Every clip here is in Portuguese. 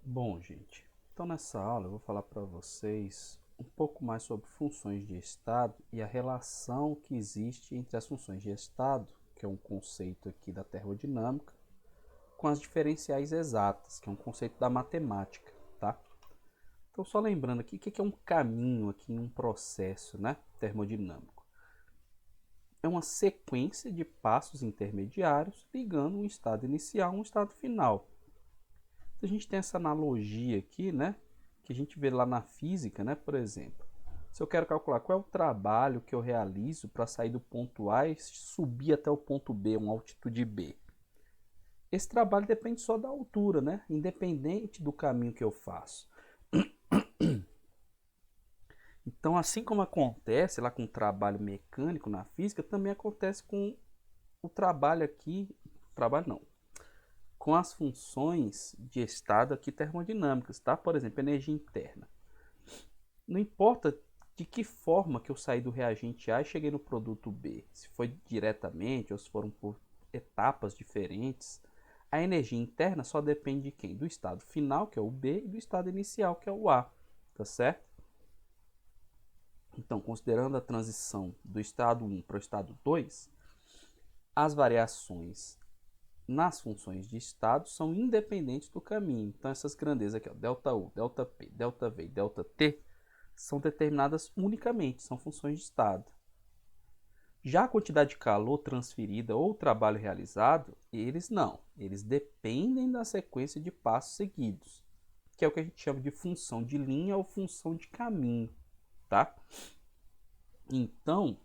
Bom, gente, então nessa aula eu vou falar para vocês um pouco mais sobre funções de estado e a relação que existe entre as funções de estado, que é um conceito aqui da termodinâmica, com as diferenciais exatas, que é um conceito da matemática, tá? Então só lembrando aqui, o que é um caminho aqui em um processo, né, termodinâmico? É uma sequência de passos intermediários ligando um estado inicial a um estado final. A gente tem essa analogia aqui, né? Que a gente vê lá na física, né? Por exemplo, se eu quero calcular qual é o trabalho que eu realizo para sair do ponto A e subir até o ponto B, uma altitude B. Esse trabalho depende só da altura, né? Independente do caminho que eu faço. Então, assim como acontece lá com o trabalho mecânico na física, também acontece com o trabalho aqui, trabalho não, com as funções de estado aqui termodinâmicas, tá? Por exemplo, energia interna. Não importa de que forma que eu saí do reagente A e cheguei no produto B, se foi diretamente ou se foram por etapas diferentes, a energia interna só depende de quem? Do estado final, que é o B, e do estado inicial, que é o A, tá certo? Então, considerando a transição do estado 1 para o estado 2, as variações nas funções de estado são independentes do caminho. Então, essas grandezas aqui, ó, ΔU, ΔP, ΔV e ΔT, são determinadas unicamente, são funções de estado. Já a quantidade de calor transferida ou o trabalho realizado, eles não. Eles dependem da sequência de passos seguidos, que é o que a gente chama de função de linha ou função de caminho, tá? Então,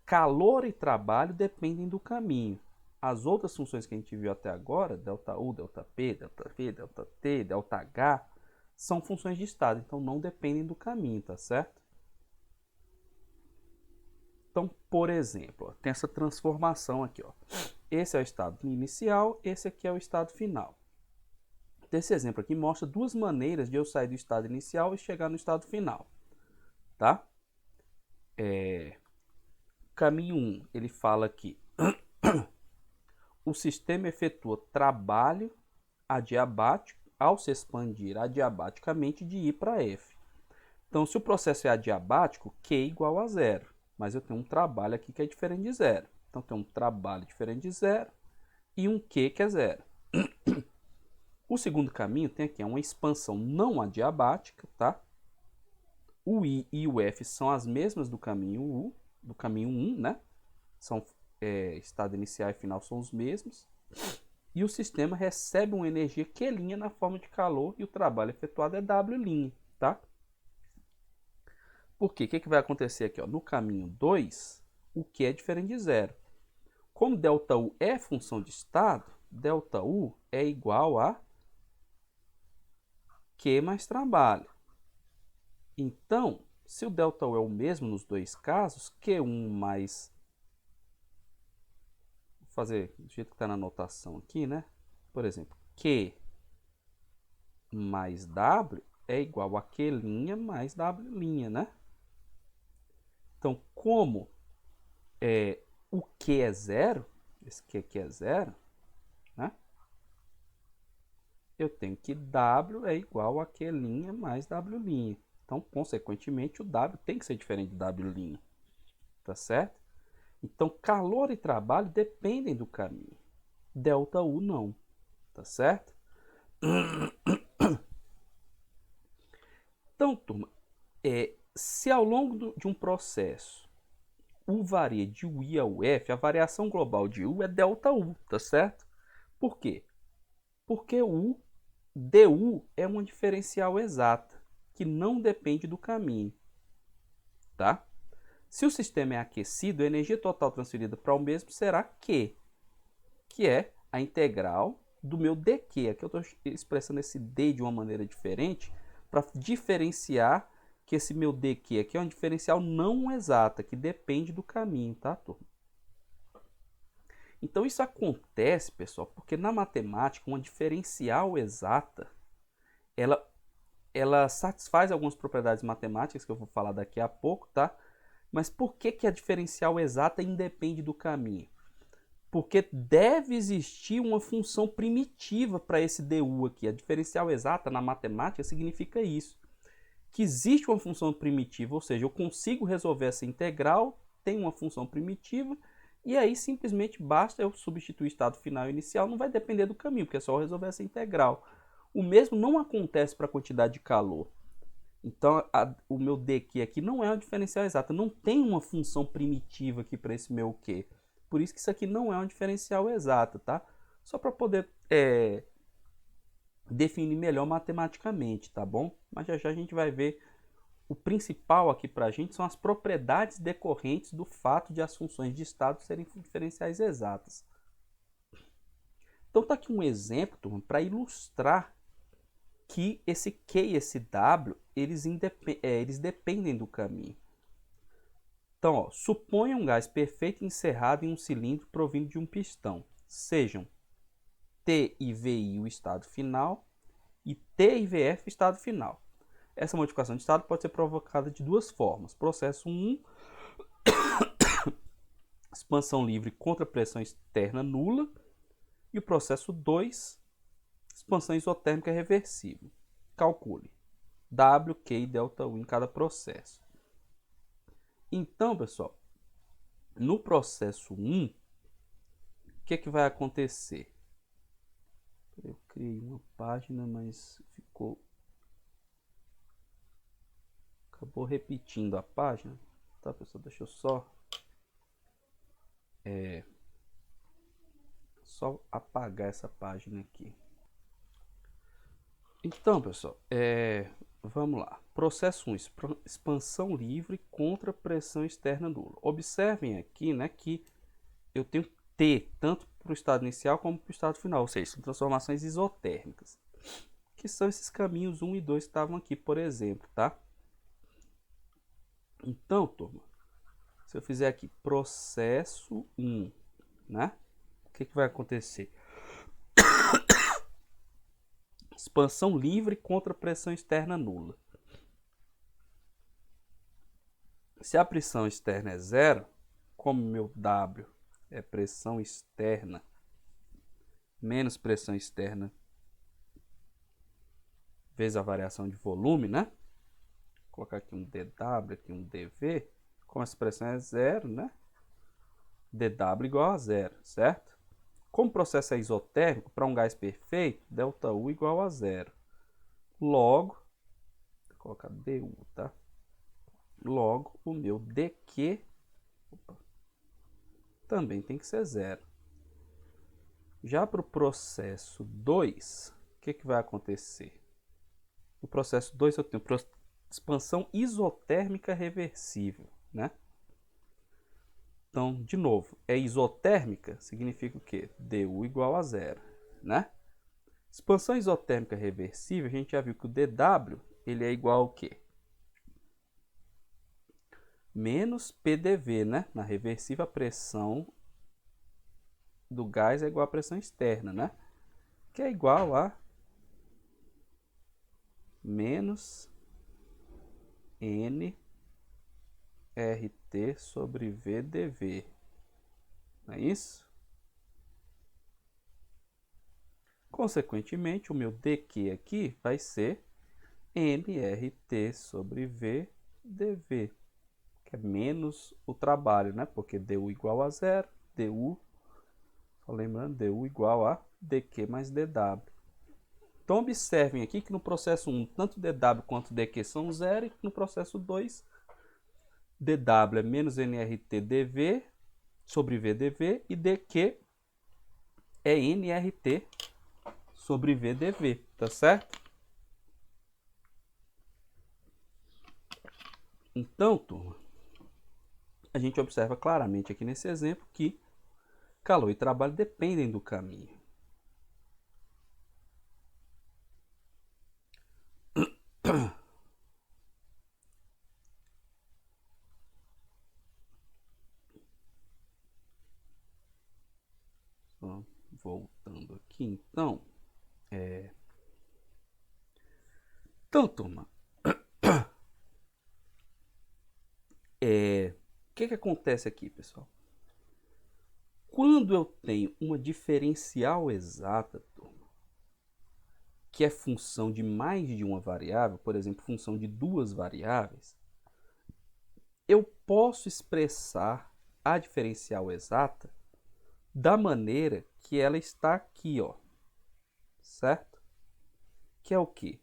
calor e trabalho dependem do caminho. As outras funções que a gente viu até agora, ΔU, ΔP, ΔV, ΔT, ΔH, são funções de estado, então não dependem do caminho, tá certo? Então, por exemplo, ó, tem essa transformação aqui. Ó. Esse é o estado inicial, esse aqui é o estado final. Esse exemplo aqui mostra duas maneiras de eu sair do estado inicial e chegar no estado final. Tá? Caminho 1, ele fala que o sistema efetua trabalho adiabático ao se expandir adiabaticamente de I para F. Então, se o processo é adiabático, Q é igual a zero. Mas eu tenho um trabalho aqui que é diferente de zero. Então, tem um trabalho diferente de zero e um Q que é zero. O segundo caminho tem aqui uma expansão não adiabática, tá? O I e o F são as mesmas do caminho U, do caminho 1, né? São, estado inicial e final são os mesmos. E o sistema recebe uma energia Q' na forma de calor e o trabalho efetuado é W', tá? Por quê? O que vai acontecer aqui? Ó? No caminho 2, o Q é diferente de zero. Como ΔU é função de estado, ΔU é igual a Q mais trabalho. Então, se o ΔU é o mesmo nos dois casos, Q1 mais... Vou fazer do jeito que está na anotação aqui, né? Por exemplo, Q mais W é igual a Q' mais W', né? Então, como o Q é zero, esse Q aqui é zero, né? Eu tenho que W é igual a Q' mais W'. Então, consequentemente, o W tem que ser diferente de W', tá certo? Então, calor e trabalho dependem do caminho. ΔU não, tá certo? Então, turma, se ao longo de um processo U varia de UI a UF, a variação global de U é ΔU, tá certo? Por quê? Porque DU é uma diferencial exata, que não depende do caminho, tá? Se o sistema é aquecido, a energia total transferida para o mesmo será Q, que é a integral do meu dQ. Aqui eu estou expressando esse D de uma maneira diferente para diferenciar que esse meu dQ aqui é um diferencial não exata, que depende do caminho, tá, turma? Então isso acontece, pessoal, porque na matemática uma diferencial exata, ela satisfaz algumas propriedades matemáticas que eu vou falar daqui a pouco, tá? Mas por que a diferencial exata independe do caminho? Porque deve existir uma função primitiva para esse du aqui. A diferencial exata na matemática significa isso. Que existe uma função primitiva, ou seja, eu consigo resolver essa integral, tem uma função primitiva, e aí simplesmente basta eu substituir o estado final e inicial, não vai depender do caminho, porque é só eu resolver essa integral. O mesmo não acontece para a quantidade de calor. Então, o meu dq aqui não é uma diferencial exata, não tem uma função primitiva aqui para esse meu q. Por isso que isso aqui não é uma diferencial exata, tá? Só para poder definir melhor matematicamente, tá bom? Mas já já a gente vai ver. O principal aqui para a gente são as propriedades decorrentes do fato de as funções de estado serem diferenciais exatas. Então tá aqui um exemplo, turma, para ilustrar que esse Q e esse W, eles dependem do caminho. Então, ó, suponha um gás perfeito encerrado em um cilindro provindo de um pistão. Sejam T e VI o estado final e T e VF o estado final. Essa modificação de estado pode ser provocada de duas formas. Processo 1, expansão livre contra pressão externa nula. E o processo 2, expansão isotérmica reversível. Calcule W, Q e ΔU em cada processo. Então, pessoal, no processo 1, o que vai acontecer? Eu criei uma página, mas acabou repetindo a página. Tá, pessoal? Deixa eu só apagar essa página aqui. Então, pessoal, vamos lá. Processo 1, expansão livre contra pressão externa nula. Observem aqui, né, que eu tenho T tanto para o estado inicial como para o estado final, ou seja, são transformações isotérmicas, que são esses caminhos 1 e 2 que estavam aqui, por exemplo, tá? Então, turma, se eu fizer aqui processo 1, né, o que vai acontecer? Expansão livre contra pressão externa nula. Se a pressão externa é zero, como meu W é pressão externa menos pressão externa vezes a variação de volume, né? Vou colocar aqui um dW, aqui um dV. Como essa pressão é zero, né? dW igual a zero, certo? Como o processo é isotérmico, para um gás perfeito, ΔU igual a zero. Logo, vou colocar DU, tá? Logo, o meu dQ também tem que ser zero. Já para o processo 2, o que vai acontecer? No processo 2 eu tenho expansão isotérmica reversível, né? Então, de novo, é isotérmica, significa o quê? DU igual a zero, né? Expansão isotérmica reversível, a gente já viu que o dW, ele é igual ao quê? Menos PDV, né? Na reversível, a pressão do gás é igual à pressão externa, né? Que é igual a menos N RT sobre VdV. Não é isso? Consequentemente, o meu dQ aqui vai ser nRT sobre VdV, que é menos o trabalho, né? Porque dU igual a zero, dU, só lembrando, dU igual a dQ mais dW. Então, observem aqui que no processo 1, tanto dW quanto dQ são zero, e no processo 2, dW é menos nRT dV sobre VdV, e dQ é nRT sobre VdV, tá certo? Então, turma, a gente observa claramente aqui nesse exemplo que calor e trabalho dependem do caminho. Só voltando aqui, então. Então, turma, o que acontece aqui, pessoal? quando eu tenho uma diferencial exata, turma, que é função de mais de uma variável, por exemplo, função de duas variáveis, eu posso expressar a diferencial exata da maneira que ela está aqui, ó, certo? Que é o quê?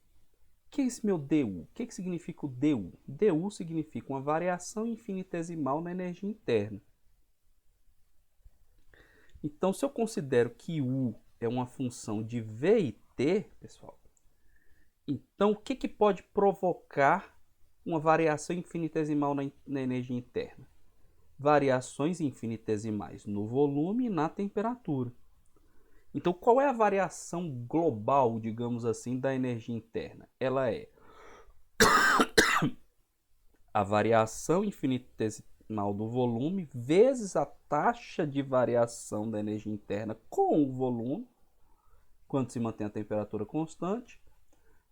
Que é esse meu DU? O que significa o DU? DU significa uma variação infinitesimal na energia interna. Então, se eu considero que U é uma função de V e T, pessoal, então o que pode provocar uma variação infinitesimal na energia interna? Variações infinitesimais no volume e na temperatura. Então, qual é a variação global, digamos assim, da energia interna? Ela é a variação infinitesimal do volume vezes a taxa de variação da energia interna com o volume, quando se mantém a temperatura constante,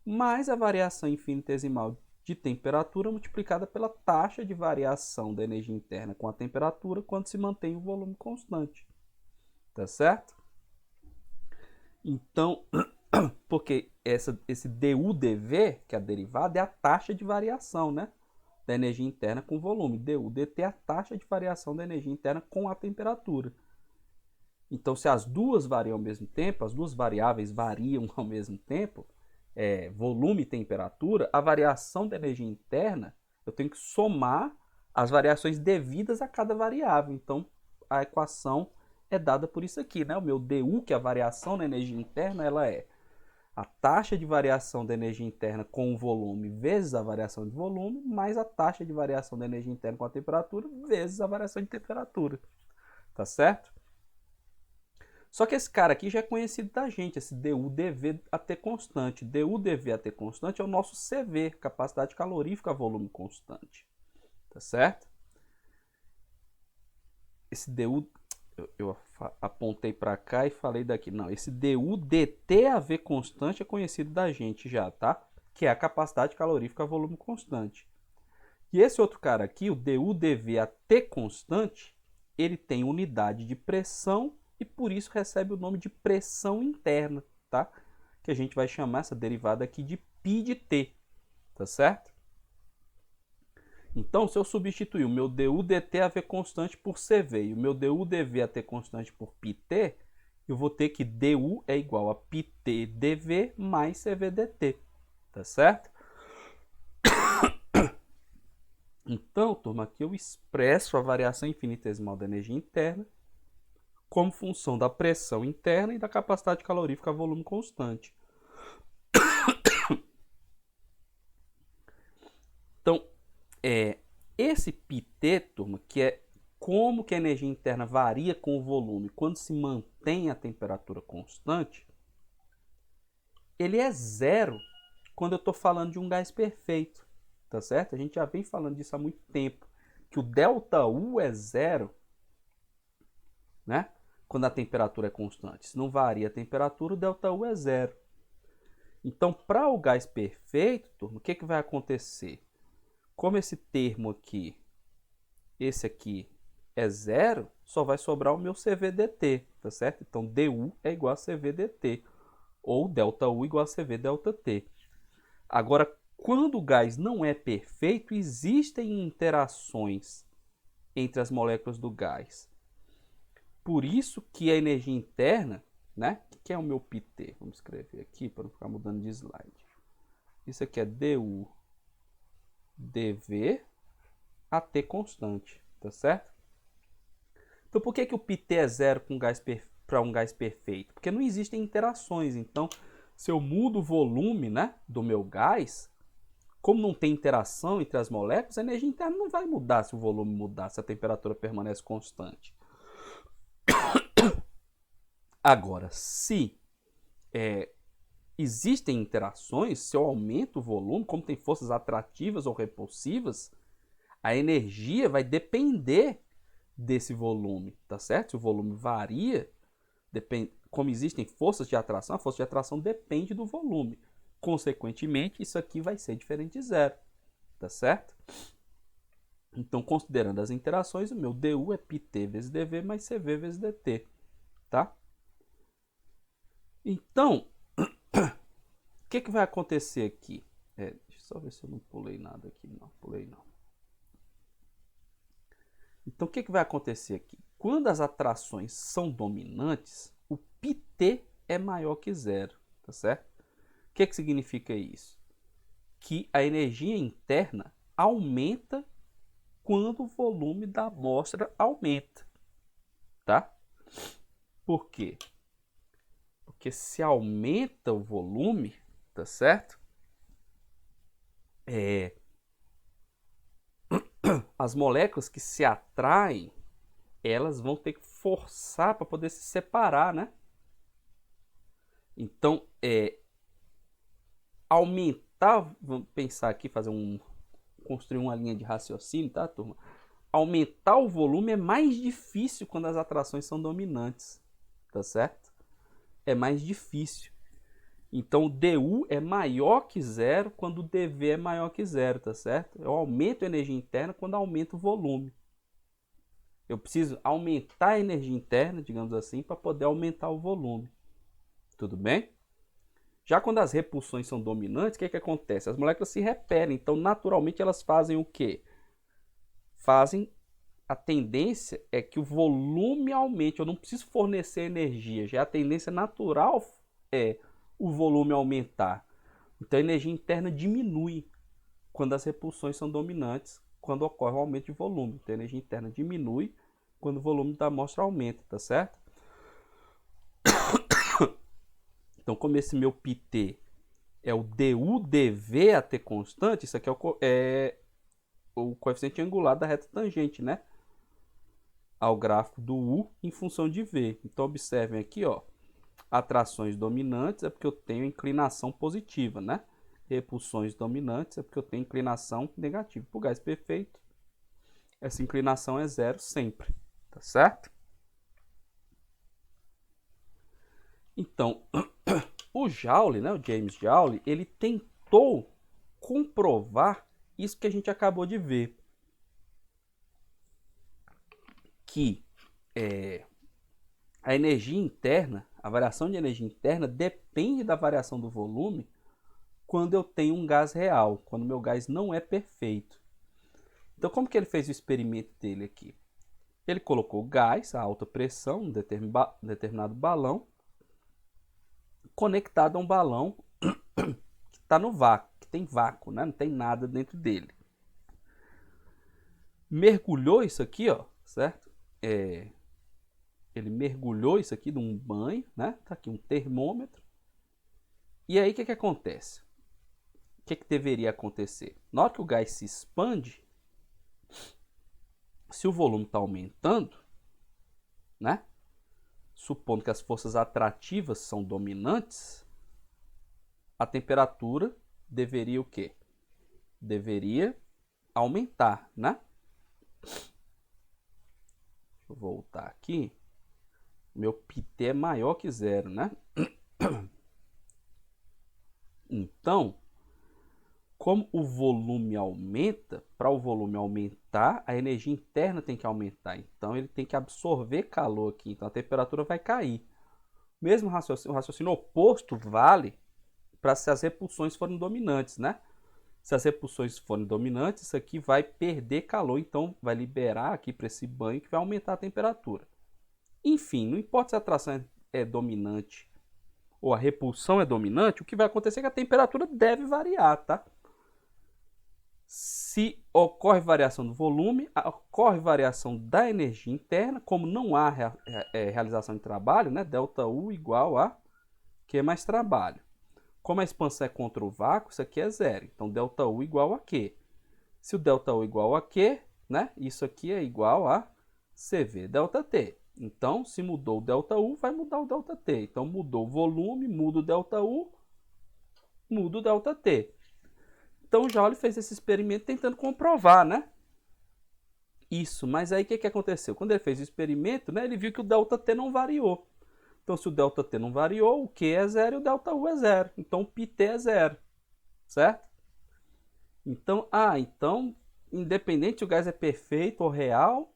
mais a variação infinitesimal de temperatura multiplicada pela taxa de variação da energia interna com a temperatura quando se mantém o volume constante. Tá certo? Então, porque esse du/dv, que é a derivada, é a taxa de variação, né, da energia interna com volume. du/dt é a taxa de variação da energia interna com a temperatura. Então, se as duas variam ao mesmo tempo, as duas variáveis variam ao mesmo tempo, volume e temperatura, a variação da energia interna, eu tenho que somar as variações devidas a cada variável. Então, a equação é dada por isso aqui, né? O meu du, que é a variação da energia interna, ela é a taxa de variação da energia interna com o volume vezes a variação de volume, mais a taxa de variação da energia interna com a temperatura vezes a variação de temperatura. Tá certo? Só que esse cara aqui já é conhecido da gente, esse du/dv a t constante. du/dv a t constante é o nosso CV, capacidade calorífica a volume constante. Tá certo? Esse du, eu apontei para cá e falei daqui. Não, esse du/dt a v constante é conhecido da gente já, tá? Que é a capacidade calorífica a volume constante. E esse outro cara aqui, o du/dv a t constante, ele tem unidade de pressão e por isso recebe o nome de pressão interna, tá? Que a gente vai chamar essa derivada aqui de π de t, tá certo? Então, se eu substituir o meu du/dt a v constante por cv e o meu du/dv a t constante por πt, eu vou ter que du é igual a πt dv mais cv dt, tá certo? Então, turma, aqui eu expresso a variação infinitesimal da energia interna como função da pressão interna e da capacidade calorífica a volume constante. Então, esse πt, turma, que é como que a energia interna varia com o volume quando se mantém a temperatura constante, ele é zero quando eu estou falando de um gás perfeito, tá certo? A gente já vem falando disso há muito tempo, que o ΔU é zero, né? Quando a temperatura é constante. Se não varia a temperatura, o ΔU é zero. Então, para o gás perfeito, turma, o que vai acontecer? Como esse termo aqui, esse aqui é zero, só vai sobrar o meu CVDT, tá certo? Então, DU é igual a CVDT, ou ΔU igual a CVΔT. Agora, quando o gás não é perfeito, existem interações entre as moléculas do gás. Por isso que a energia interna, né? Que é o meu πt? Vamos escrever aqui para não ficar mudando de slide. Isso aqui é du dv a t constante, tá certo? Então, por que o πt é zero para um gás perfeito? Porque não existem interações. Então, se eu mudo o volume, né, do meu gás, como não tem interação entre as moléculas, a energia interna não vai mudar se o volume mudar, se a temperatura permanece constante. Agora, se existem interações, se eu aumento o volume, como tem forças atrativas ou repulsivas, a energia vai depender desse volume, tá certo? Se o volume varia, como existem forças de atração, a força de atração depende do volume. Consequentemente, isso aqui vai ser diferente de zero, tá certo? Então, considerando as interações, o meu du é πt vezes dv mais cv vezes dt, tá? Então, o que vai acontecer aqui? Deixa eu só ver se eu não pulei nada aqui. Não, pulei não. Então, o que vai acontecer aqui? Quando as atrações são dominantes, o πt é maior que zero, tá certo? O que significa isso? Que a energia interna aumenta quando o volume da amostra aumenta, tá? Por quê? Porque se aumenta o volume, tá certo? As moléculas que se atraem, elas vão ter que forçar para poder se separar, né? Então, aumentar, vamos pensar aqui, construir uma linha de raciocínio, tá, turma? Aumentar o volume é mais difícil quando as atrações são dominantes, tá certo? É mais difícil. Então, o du é maior que zero quando o dv é maior que zero, tá certo? Eu aumento a energia interna quando aumento o volume. Eu preciso aumentar a energia interna, digamos assim, para poder aumentar o volume. Tudo bem? Já quando as repulsões são dominantes, o que acontece? As moléculas se repelem, então naturalmente elas fazem o quê? A tendência é que o volume aumente, eu não preciso fornecer energia, já a tendência natural é o volume aumentar. Então a energia interna diminui quando as repulsões são dominantes, quando ocorre o aumento de volume. Então a energia interna diminui quando o volume da amostra aumenta, tá certo? Então, como esse meu πt é o du-dv a t constante, isso aqui é o coeficiente angular da reta tangente, né? Ao gráfico do u em função de v. Então, observem aqui, ó, atrações dominantes é porque eu tenho inclinação positiva, né? Repulsões dominantes é porque eu tenho inclinação negativa. Para o gás perfeito, essa inclinação é zero sempre, tá certo? Então, o Joule, né, o James Joule, ele tentou comprovar isso que a gente acabou de ver, que a energia interna, a variação de energia interna depende da variação do volume quando eu tenho um gás real, quando meu gás não é perfeito. Então, como que ele fez o experimento dele aqui? Ele colocou gás a alta pressão em determinado balão, conectado a um balão que está no vácuo, que tem vácuo, né? Não tem nada dentro dele. Mergulhou isso aqui, ó, certo? Ele mergulhou isso aqui num banho, né? Tá aqui um termômetro. E aí o que acontece? O que deveria acontecer? Na hora que o gás se expande, se o volume está aumentando, né? Supondo que as forças atrativas são dominantes, a temperatura deveria o quê? Deveria aumentar, né? Deixa eu voltar aqui. Meu πt é maior que zero, né? Então, como o volume aumenta, para o volume aumentar, a energia interna tem que aumentar. Então, ele tem que absorver calor aqui. Então, a temperatura vai cair. Mesmo o raciocínio oposto vale para se as repulsões forem dominantes, né? Se as repulsões forem dominantes, isso aqui vai perder calor. Então, vai liberar aqui para esse banho que vai aumentar a temperatura. Enfim, não importa se a atração é dominante ou a repulsão é dominante, o que vai acontecer é que a temperatura deve variar, tá? Se ocorre variação do volume, ocorre variação da energia interna, como não há realização de trabalho, né? ΔU igual a Q mais trabalho. Como a expansão é contra o vácuo, isso aqui é zero. Então, ΔU igual a Q. Se o ΔU igual a Q, né? Isso aqui é igual a CV ΔT. Então, se mudou o ΔU, vai mudar o ΔT. Então, mudou o volume, muda o ΔU, muda o ΔT. Então, o Joule fez esse experimento tentando comprovar, né? Isso, mas aí o que aconteceu? Quando ele fez o experimento, né, ele viu que o ΔT não variou. Então, se o ΔT não variou, o Q é zero e o ΔU é zero. Então, o πt é zero, certo? Então, independente se o gás é perfeito ou real,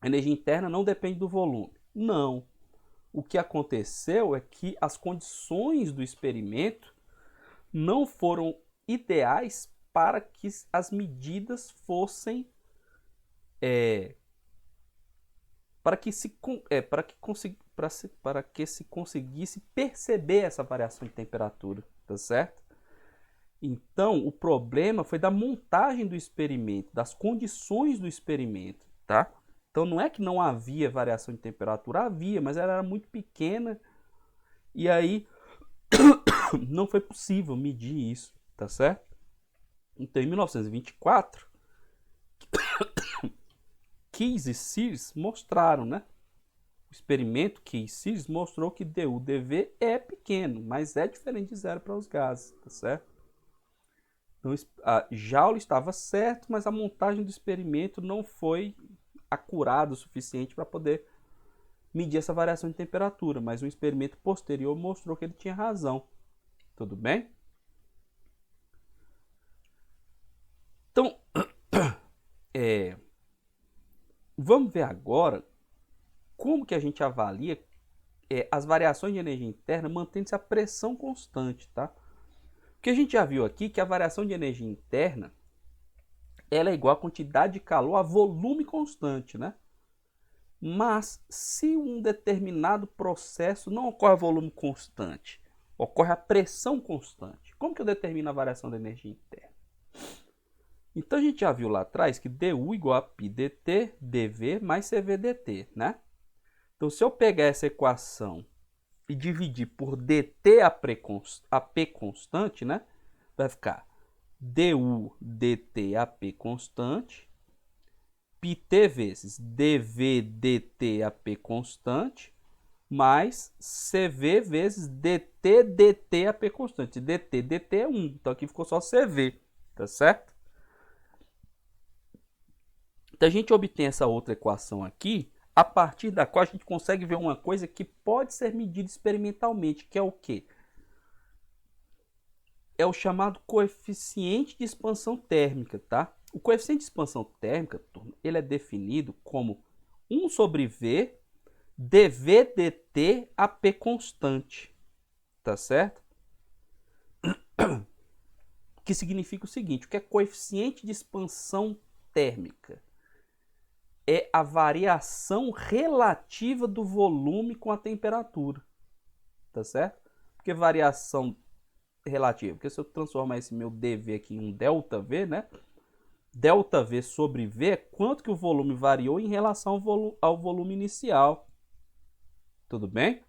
a energia interna não depende do volume. Não. O que aconteceu é que as condições do experimento não foram ideais para que as medidas fossem para que se conseguisse perceber essa variação de temperatura, tá certo? Então, o problema foi da montagem do experimento, das condições do experimento, tá? Então, não é que não havia variação de temperatura, havia, mas ela era muito pequena e aí não foi possível medir isso, tá certo? Então, em 1924, Keyes e Sears mostraram, né? O experimento Keyes e Sears mostrou que du dv é pequeno, mas é diferente de zero para os gases, tá certo? Então, a Joule estava certo, mas a montagem do experimento não foi acurada o suficiente para poder medir essa variação de temperatura, mas um experimento posterior mostrou que ele tinha razão. Tudo bem? Então, vamos ver agora como que a gente avalia as variações de energia interna mantendo-se a pressão constante, tá? Porque a gente já viu aqui que a variação de energia interna ela é igual à quantidade de calor a volume constante, né? Mas se um determinado processo não ocorre a volume constante, ocorre a pressão constante, como que eu determino a variação da energia interna? Então a gente já viu lá atrás que du igual a π dt dv mais cv dt, né? Então se eu pegar essa equação e dividir por dt a p constante, né? Vai ficar du dt a p constante, πt vezes dv dt a p constante, mais cv vezes dt dt a p constante. Dt é 1, então aqui ficou só cv, tá certo? Então a gente obtém essa outra equação aqui, a partir da qual a gente consegue ver uma coisa que pode ser medida experimentalmente, que é o quê? É o chamado coeficiente de expansão térmica, tá? O coeficiente de expansão térmica, turma, ele é definido como 1 sobre V dV dt a P constante, tá certo? Que significa o seguinte, o que é coeficiente de expansão térmica? É a variação relativa do volume com a temperatura, tá certo? Porque variação relativa, porque se eu transformar esse meu dV aqui em um ΔV, né? ΔV sobre V é quanto que o volume variou em relação ao volume inicial. Tudo bem?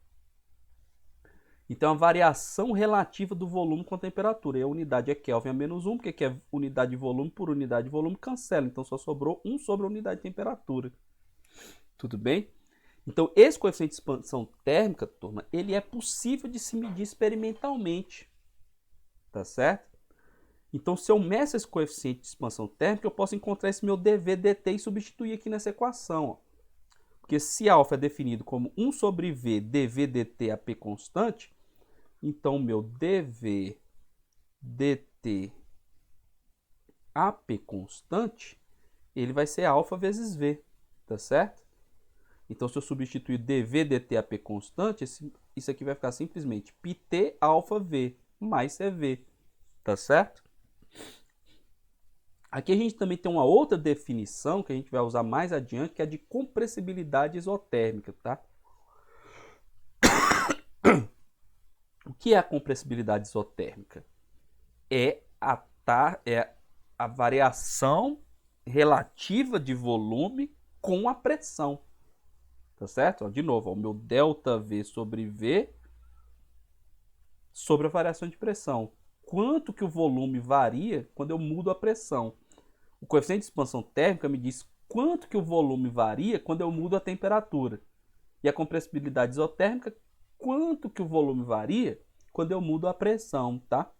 Então, a variação relativa do volume com a temperatura. E a unidade é Kelvin a menos 1, porque aqui é unidade de volume por unidade de volume, cancela. Então, só sobrou 1 sobre a unidade de temperatura. Tudo bem? Então, esse coeficiente de expansão térmica, turma, ele é possível de se medir experimentalmente. Tá certo? Então, se eu meço esse coeficiente de expansão térmica, eu posso encontrar esse meu dV dt e substituir aqui nessa equação. Ó. Porque se α é definido como 1 sobre V dV dt a P constante, então o meu dV dt a P constante, ele vai ser α vezes V, tá certo? Então, se eu substituir dV dt a P constante, isso aqui vai ficar simplesmente πt alfa V mais CV, tá certo? Aqui a gente também tem uma outra definição que a gente vai usar mais adiante, que é de compressibilidade isotérmica, tá? O que é a compressibilidade isotérmica? É a variação relativa de volume com a pressão, tá certo? Ó, de novo, ó, o meu ΔV sobre V sobre a variação de pressão. Quanto que o volume varia quando eu mudo a pressão? O coeficiente de expansão térmica me diz quanto que o volume varia quando eu mudo a temperatura. E a compressibilidade isotérmica, quanto que o volume varia quando eu mudo a pressão, tá?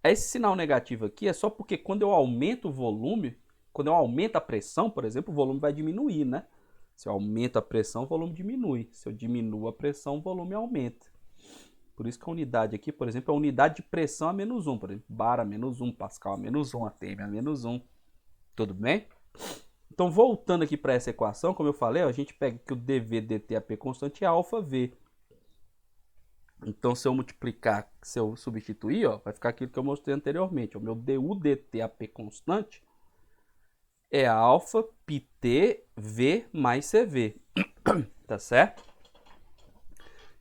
Esse sinal negativo aqui é só porque quando eu aumento o volume, quando eu aumento a pressão, por exemplo, o volume vai diminuir, né? Se eu aumento a pressão, o volume diminui. Se eu diminuo a pressão, o volume aumenta. Por isso que a unidade aqui, por exemplo, é a unidade de pressão a menos 1. Por exemplo, bar a menos 1, pascal a menos 1, atm a menos 1. Tudo bem? Então, voltando aqui para essa equação, como eu falei, a gente pega que o dV dt AP constante é alfa V. Então, se eu multiplicar, se eu substituir, ó, vai ficar aquilo que eu mostrei anteriormente. O meu du dt AP constante é alfa πt V mais CV. Tá certo?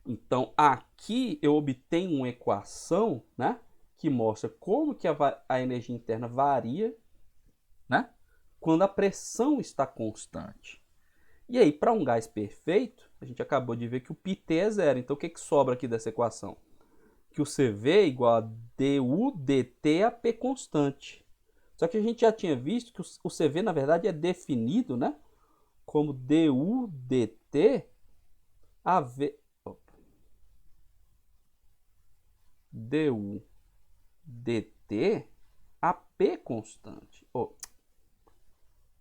Então, aqui eu obtenho uma equação, né, que mostra como que a energia interna varia, né, quando a pressão está constante. E aí, para um gás perfeito, a gente acabou de ver que o πt é zero. Então, o que sobra aqui dessa equação? Que o CV é igual a du dt a P constante. Só que a gente já tinha visto que o CV, na verdade, é definido, né, como du dt a V... du dt a P constante, ou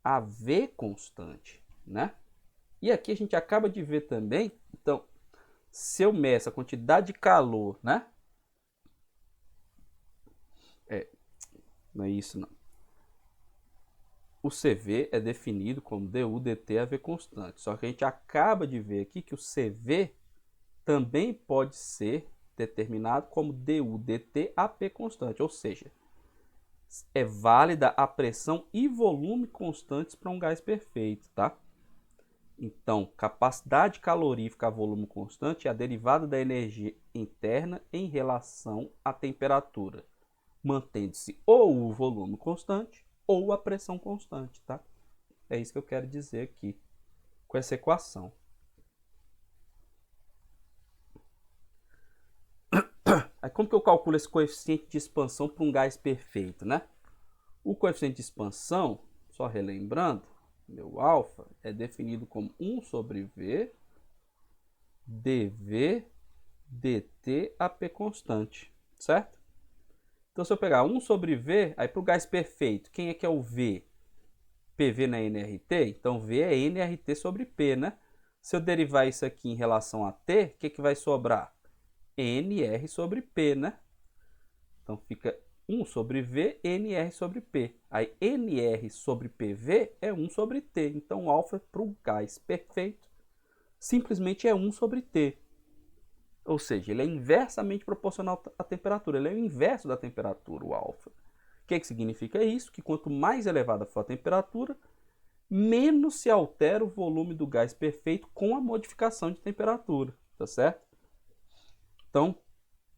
a V constante, né? E aqui a gente acaba de ver também, então, se eu meço a quantidade de calor, né? Não é isso não. O CV é definido como du dt a V constante, só que a gente acaba de ver aqui que o CV também pode ser determinado como du dt a P constante, ou seja, é válida a pressão e volume constantes para um gás perfeito, tá? Então, capacidade calorífica a volume constante é a derivada da energia interna em relação à temperatura, mantendo-se ou o volume constante ou a pressão constante, tá? É isso que eu quero dizer aqui com essa equação. Aí como que eu calculo esse coeficiente de expansão para um gás perfeito, né? O coeficiente de expansão, só relembrando, meu alfa é definido como 1 sobre V dV dt a P constante, certo? Então, se eu pegar 1 sobre V, aí para o gás perfeito, quem é que é o V? PV na nRT? Então, V é nRT sobre P, né? Se eu derivar isso aqui em relação a T, o que, que vai sobrar? nR sobre P, né? Então, fica 1 sobre V, nR sobre P. Aí, nR sobre PV é 1 sobre T. Então, o alfa para o gás perfeito simplesmente é 1 sobre T. Ou seja, ele é inversamente proporcional à temperatura. Ele é o inverso da temperatura, o alfa. O que significa isso? Que quanto mais elevada for a temperatura, menos se altera o volume do gás perfeito com a modificação de temperatura. Tá certo? Então,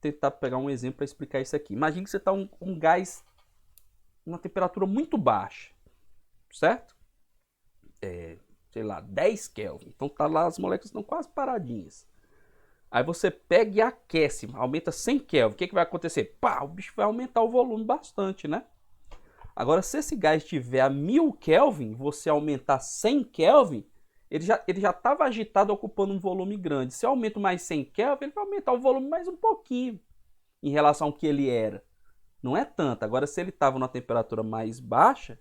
tentar pegar um exemplo para explicar isso aqui. Imagine que você está um gás numa temperatura muito baixa, certo? Sei lá, 10 Kelvin. Então tá lá, as moléculas estão quase paradinhas. Aí você pega e aquece, aumenta 100 Kelvin. O que vai acontecer? Pá, o bicho vai aumentar o volume bastante, né? Agora, se esse gás estiver a 1000 Kelvin, você aumentar 100 Kelvin, ele já estava agitado ocupando um volume grande. Se eu aumento mais 100 Kelvin, ele vai aumentar o volume mais um pouquinho em relação ao que ele era. Não é tanto. Agora, se ele estava numa temperatura mais baixa,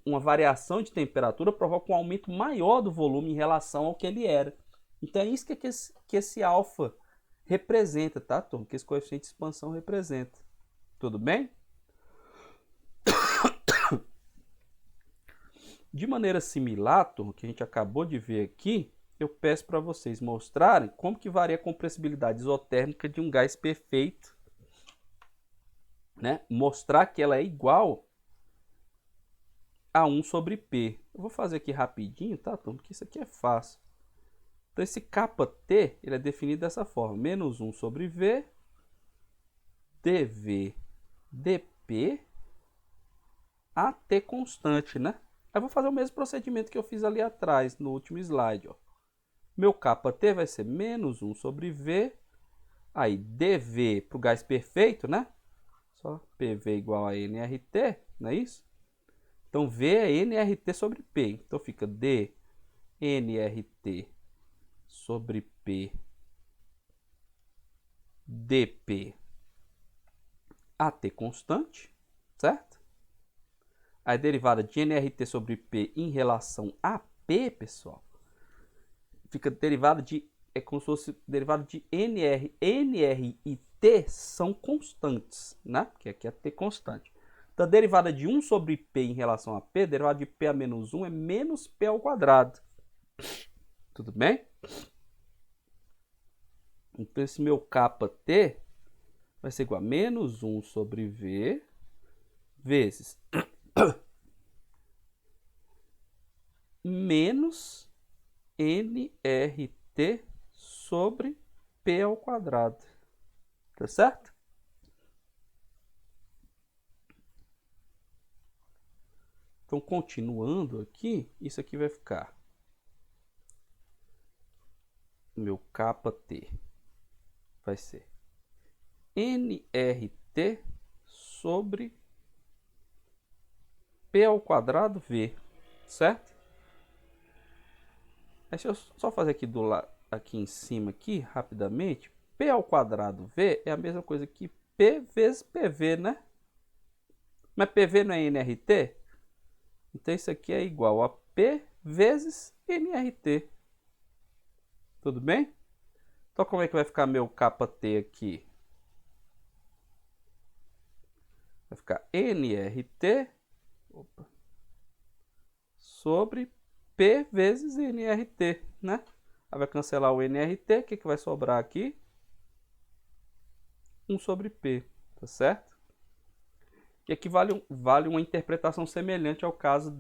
uma variação de temperatura provoca um aumento maior do volume em relação ao que ele era. Então é isso que esse alfa representa, tá, turma? Que esse coeficiente de expansão representa. Tudo bem? De maneira similar, turma, que a gente acabou de ver aqui, eu peço para vocês mostrarem como que varia a compressibilidade isotérmica de um gás perfeito, né? Mostrar que ela é igual a 1 sobre P. Eu vou fazer aqui rapidinho, tá, turma? Porque isso aqui é fácil. Então, esse kT ele é definido dessa forma. Menos 1 sobre V dV dP a T constante, né? Eu vou fazer o mesmo procedimento que eu fiz ali atrás, no último slide, ó. Meu kT vai ser menos 1 sobre V. Aí, dV para o gás perfeito, né? Só PV igual a nRT, não é isso? Então, V é nRT sobre P. Então, fica d nRT sobre P dP a T constante, certo? A derivada de nRT sobre P em relação a P, pessoal, fica derivada de é como se fosse derivada de NR. NR e T são constantes, né? Porque aqui é T constante. Então, a derivada de 1 sobre P em relação a P, derivada de P a menos 1 é menos P ao quadrado. Tudo bem? Então, esse meu κT vai ser igual a menos 1 sobre V vezes menos nRT sobre P ao quadrado. Tá certo? Então, continuando aqui, isso aqui vai ficar meu κT vai ser nRT sobre P ao quadrado V, certo? Aí, deixa eu só fazer aqui do lado, aqui em cima aqui, rapidamente. P ao quadrado V é a mesma coisa que P vezes PV, né? Mas PV não é nRT? Então, isso aqui é igual a P vezes nRT. Tudo bem? Então, como é que vai ficar meu κT aqui? Vai ficar nRT sobre P vezes nRT, né? Aí vai cancelar o nRT, o que vai sobrar aqui? 1 sobre P, tá certo? E aqui vale uma interpretação semelhante ao caso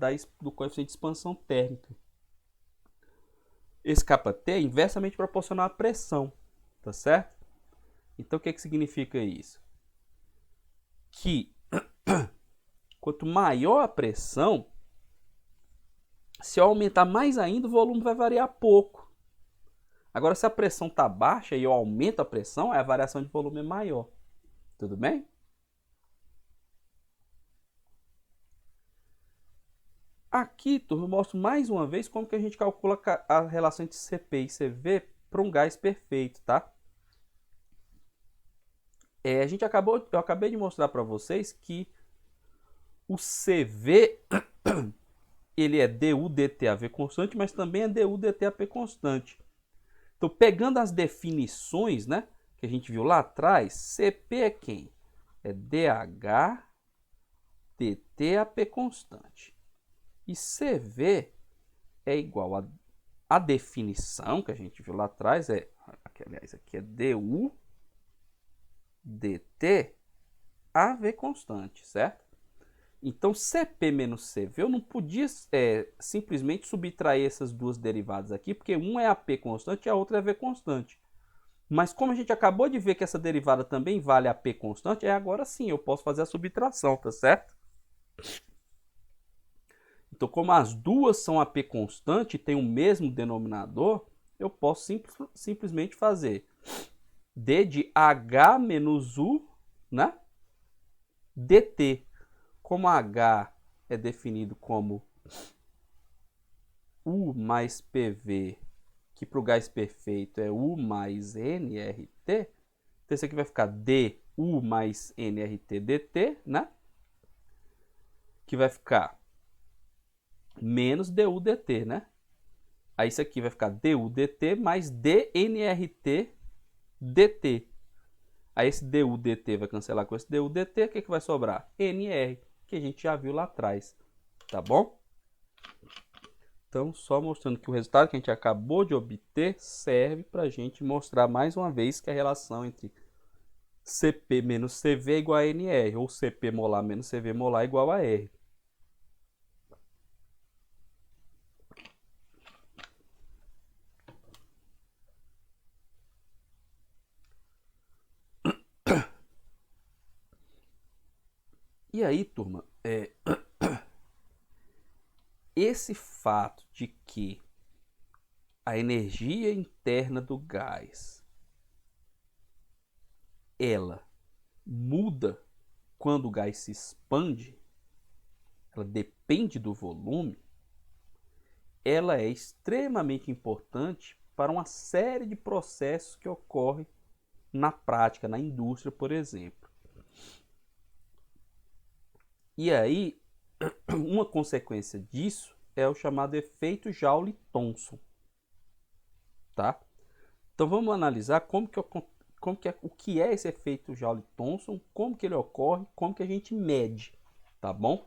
do coeficiente de expansão térmica. Esse κT é inversamente proporcional à pressão, tá certo? Então, o que significa isso? Que quanto maior a pressão, se eu aumentar mais ainda, o volume vai variar pouco. Agora, se a pressão está baixa e eu aumento a pressão, a variação de volume é maior. Tudo bem? Aqui, turma, eu mostro mais uma vez como que a gente calcula a relação entre Cp e Cv para um gás perfeito, tá? Eu acabei de mostrar para vocês que o Cv ele é du dt a V constante, mas também é du dt a P constante. Então, pegando as definições, né, que a gente viu lá atrás, Cp é quem? É dH dt a P constante. E Cv é igual a definição que a gente viu lá atrás, aliás, aqui é du dt a V constante, certo? Então, Cp menos Cv, eu não podia simplesmente subtrair essas duas derivadas aqui, porque uma é a P constante e a outra é a V constante. Mas como a gente acabou de ver que essa derivada também vale a P constante, agora sim eu posso fazer a subtração, tá certo? Então, como as duas são a P constante e tem o mesmo denominador, eu posso simplesmente fazer d de H menos U, né? dt. Como H é definido como U mais PV, que para o gás perfeito é U mais nRT, então isso aqui vai ficar du mais nRT dt, né? Que vai ficar menos du dt, né? Aí isso aqui vai ficar du dt mais dnRT dt. Aí esse du dt vai cancelar com esse du dt, o que vai sobrar? nr, que a gente já viu lá atrás, tá bom? Então, só mostrando que o resultado que a gente acabou de obter serve para a gente mostrar mais uma vez que a relação entre Cp menos Cv é igual a nr, ou Cp molar menos Cv molar é igual a R. E aí, turma, esse fato de que a energia interna do gás ela muda quando o gás se expande, ela depende do volume, ela é extremamente importante para uma série de processos que ocorrem na prática, na indústria, por exemplo. E aí, uma consequência disso é o chamado efeito Joule-Thomson, tá? Então vamos analisar o que é esse efeito Joule-Thomson, como que ele ocorre, como que a gente mede, tá bom?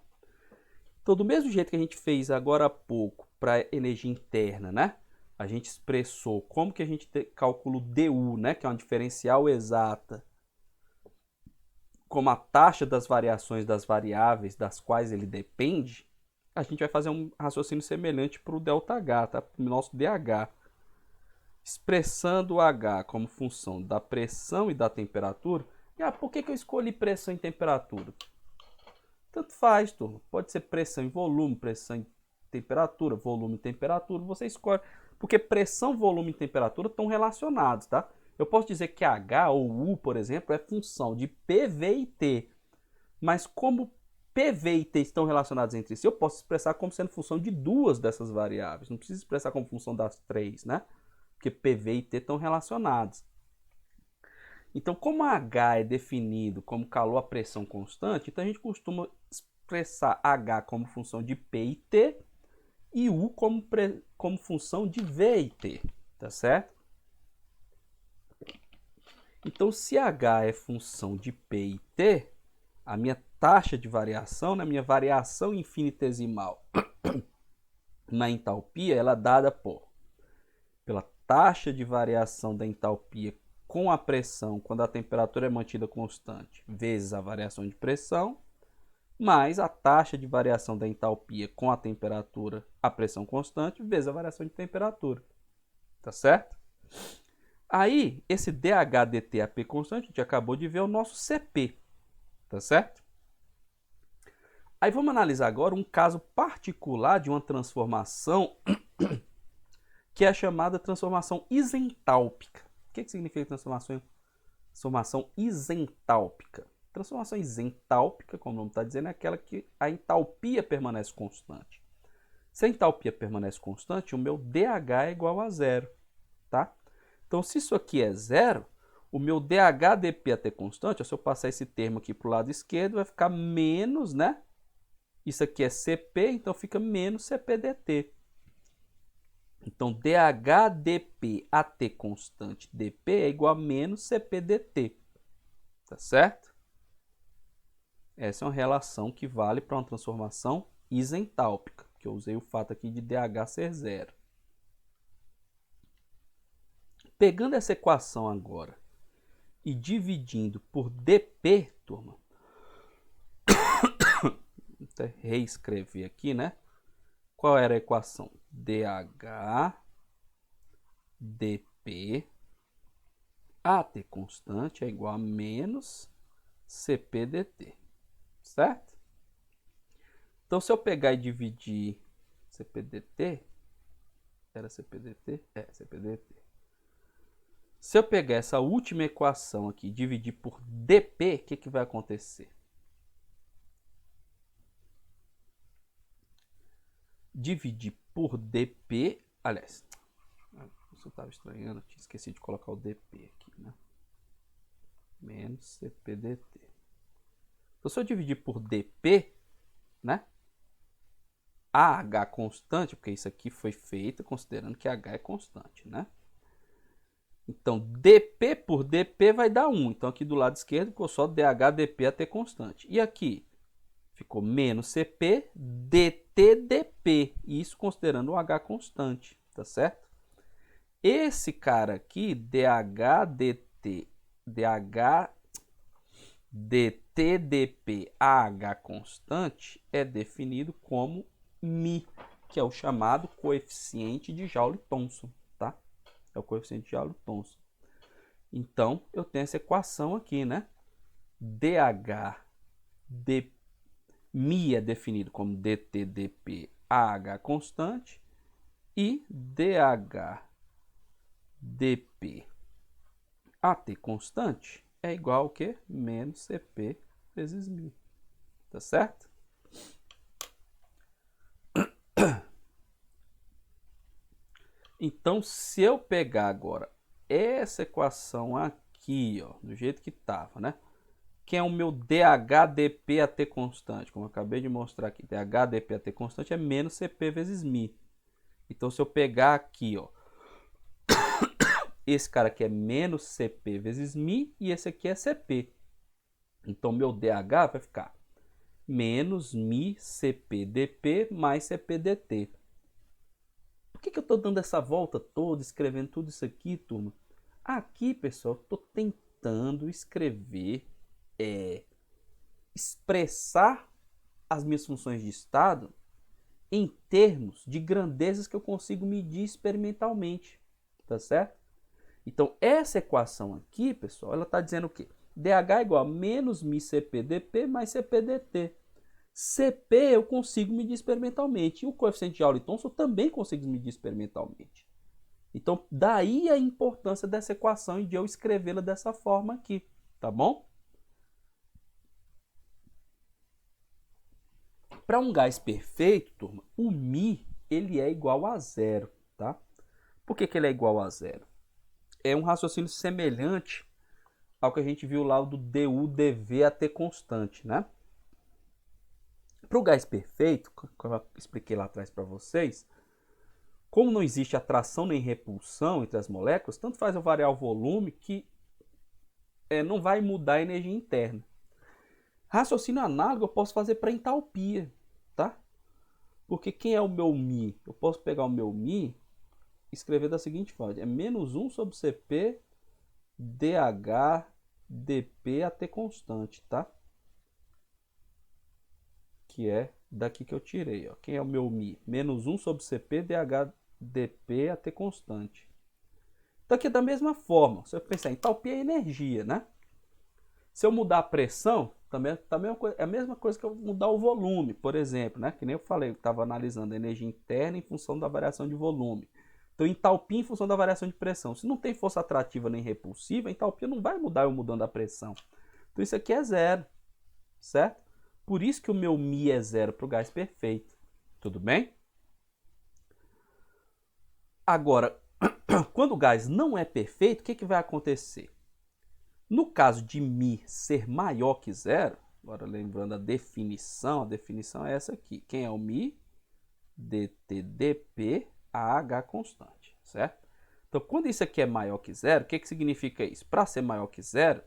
Então do mesmo jeito que a gente fez agora há pouco para energia interna, né? A gente expressou como que a gente calcula o DU, né? Que é uma diferencial exata, como a taxa das variações das variáveis das quais ele depende, a gente vai fazer um raciocínio semelhante para o ΔH, tá? Para o nosso DH. Expressando o H como função da pressão e da temperatura. E por que eu escolhi pressão e temperatura? Tanto faz, turma. Pode ser pressão e volume, pressão e temperatura, volume e temperatura. Você escolhe. Porque pressão, volume e temperatura estão relacionados, tá? Eu posso dizer que H ou U, por exemplo, é função de PV e T. Mas como PV e T estão relacionados entre si, eu posso expressar como sendo função de duas dessas variáveis. Não preciso expressar como função das três, né? Porque PV e T estão relacionados. Então, como H é definido como calor a pressão constante, então a gente costuma expressar H como função de P e T e U como função de V e T, tá certo? Então, se H é função de P e T, a minha taxa de variação, né, minha variação infinitesimal na entalpia, ela é dada pela taxa de variação da entalpia com a pressão, quando a temperatura é mantida constante, vezes a variação de pressão, mais a taxa de variação da entalpia com a temperatura, a pressão constante, vezes a variação de temperatura. Tá certo? Aí, esse dH dt AP constante, a gente acabou de ver o nosso CP. Tá certo? Aí vamos analisar agora um caso particular de uma transformação que é a chamada transformação isentálpica. O que significa transformação isentálpica? Transformação isentálpica, como o nome está dizendo, é aquela que a entalpia permanece constante. Se a entalpia permanece constante, o meu dH é igual a zero. Tá? Então, se isso aqui é zero, o meu dH dP até constante, se eu passar esse termo aqui para o lado esquerdo, vai ficar menos, né? Isso aqui é CP, então fica menos CP dt. Então, dH dP até constante dP é igual a menos CP dt. Tá certo? Essa é uma relação que vale para uma transformação isentálpica, que eu usei o fato aqui de dH ser zero. Pegando essa equação agora e dividindo por dP, turma, vou até reescrever aqui, né? Qual era a equação? dH dP AT constante é igual a menos CP dt, certo? Então, se eu pegar e dividir CP dt, era CP dt? É, CP dt. Se eu pegar essa última equação aqui e dividir por dP, o que vai acontecer? Dividir por dP, aliás, eu estava estranhando, tinha esquecido de colocar o dP aqui, né? Menos CP dt. Então, se eu dividir por dP, né? AH constante, porque isso aqui foi feito considerando que H é constante, né? Então, dP por dP vai dar 1. Então, aqui do lado esquerdo ficou só dH dP até constante. E aqui ficou menos CP dt dP. Isso considerando o H constante, tá certo? Esse cara aqui, dH dt, dH dt dP AH constante, é definido como μ, que é o chamado coeficiente de Joule-Thomson, tá? É o coeficiente de Joule-Thomson. Então, eu tenho essa equação aqui, né? dH dP, μ é definido como dt dP AH constante e dH dP AT constante é igual ao que? Menos CP vezes μ. Tá certo? Então, se eu pegar agora essa equação aqui, ó, do jeito que estava, né? Que é o meu dH dP AT constante, como eu acabei de mostrar aqui. dH dP AT constante é menos CP vezes μ. Então, se eu pegar aqui, ó, esse cara aqui é menos Cp vezes μ e esse aqui é Cp. Então, meu dH vai ficar menos μ Cp dP mais Cp dt. Por que eu estou dando essa volta toda, escrevendo tudo isso aqui, turma? Aqui, pessoal, estou tentando escrever, expressar as minhas funções de estado em termos de grandezas que eu consigo medir experimentalmente, tá certo? Então, essa equação aqui, pessoal, ela está dizendo o quê? dH é igual a menos μ Cp dP mais Cp dt. Cp eu consigo medir experimentalmente. E o coeficiente de Joule-Thomson eu também consigo medir experimentalmente. Então, daí a importância dessa equação e de eu escrevê-la dessa forma aqui, tá bom? Para um gás perfeito, turma, o μ ele é igual a zero, tá? Por que ele é igual a zero? É um raciocínio semelhante ao que a gente viu lá do du dv até constante, né? Para o gás perfeito, como eu expliquei lá atrás para vocês, como não existe atração nem repulsão entre as moléculas, tanto faz eu variar o volume que não vai mudar a energia interna. Raciocínio análogo eu posso fazer para entalpia, tá? Porque quem é o meu μ? Eu posso pegar o meu μ e escrever da seguinte forma: é menos 1 sobre Cp dH dP até constante, tá? Que é daqui que eu tirei, ó. Quem é o meu μ? Menos 1 sobre Cp dH dP até constante. Então aqui é da mesma forma. Se eu pensar em entalpia é energia, né? Se eu mudar a pressão, também é a mesma coisa que eu mudar o volume, por exemplo, né? Que nem eu falei, eu estava analisando a energia interna em função da variação de volume. Então, entalpia em função da variação de pressão. Se não tem força atrativa nem repulsiva, a entalpia não vai mudar eu mudando a pressão. Então, isso aqui é zero, certo? Por isso que o meu μ é zero para o gás perfeito. Tudo bem? Agora, quando o gás não é perfeito, o que vai acontecer? No caso de μ ser maior que zero, agora lembrando a definição é essa aqui. Quem é o μ? dt dP a H constante, certo? Então, quando isso aqui é maior que zero, o que significa isso? Para ser maior que zero,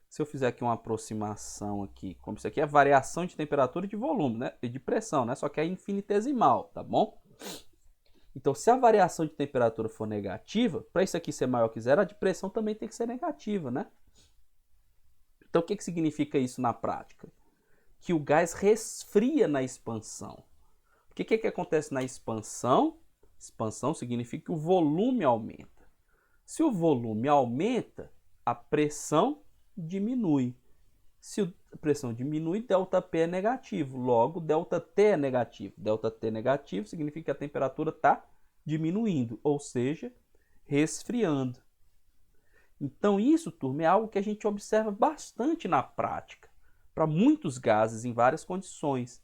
se eu fizer aqui uma aproximação aqui, como isso aqui é variação de temperatura e de volume, né? E de pressão, né? Só que é infinitesimal, tá bom? Então, se a variação de temperatura for negativa, para isso aqui ser maior que zero, a de pressão também tem que ser negativa, né? Então, o que significa isso na prática? Que o gás resfria na expansão. O que acontece na expansão? Expansão significa que o volume aumenta. Se o volume aumenta, a pressão diminui. Se a pressão diminui, ΔP é negativo. Logo, ΔT é negativo. ΔT negativo significa que a temperatura está diminuindo, ou seja, resfriando. Então, isso, turma, é algo que a gente observa bastante na prática, para muitos gases em várias condições.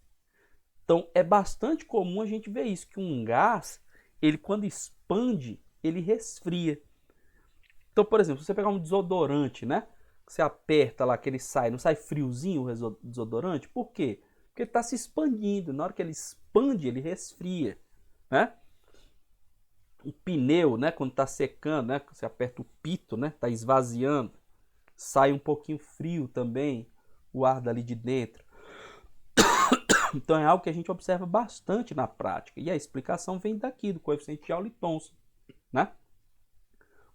Então, é bastante comum a gente ver isso, que um gás, ele quando expande, ele resfria. Então, por exemplo, se você pegar um desodorante, né? Você aperta lá que ele sai, não sai friozinho o desodorante? Por quê? Porque ele está se expandindo. Na hora que ele expande, ele resfria, né? O pneu, né? Quando está secando, né? Você aperta o pito, né? Está esvaziando. Sai um pouquinho frio também o ar dali de dentro. Então é algo que a gente observa bastante na prática. E a explicação vem daqui, do coeficiente de Joule-Thomson, né?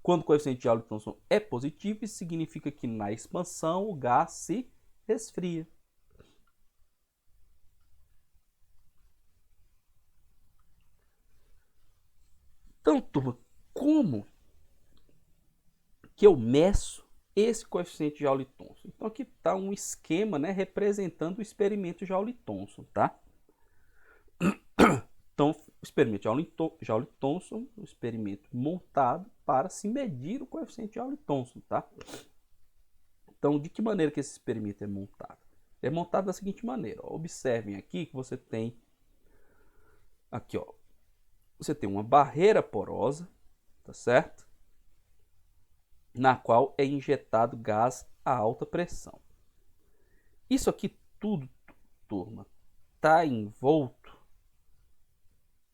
Quando o coeficiente de Joule-Thomson é positivo, isso significa que na expansão o gás se resfria. Então, turma, como que eu meço esse coeficiente de Joule-Thomson? Então aqui está um esquema, né, representando o experimento Joule-Thomson, tá? Então, o experimento Joule-Thomson, um experimento montado para se medir o coeficiente de Joule-Thomson, tá? Então, de que maneira que esse experimento é montado? É montado da seguinte maneira, ó. Observem aqui que você tem aqui, ó, você tem uma barreira porosa, tá certo? Na qual é injetado gás a alta pressão. Isso aqui tudo, turma, está envolto,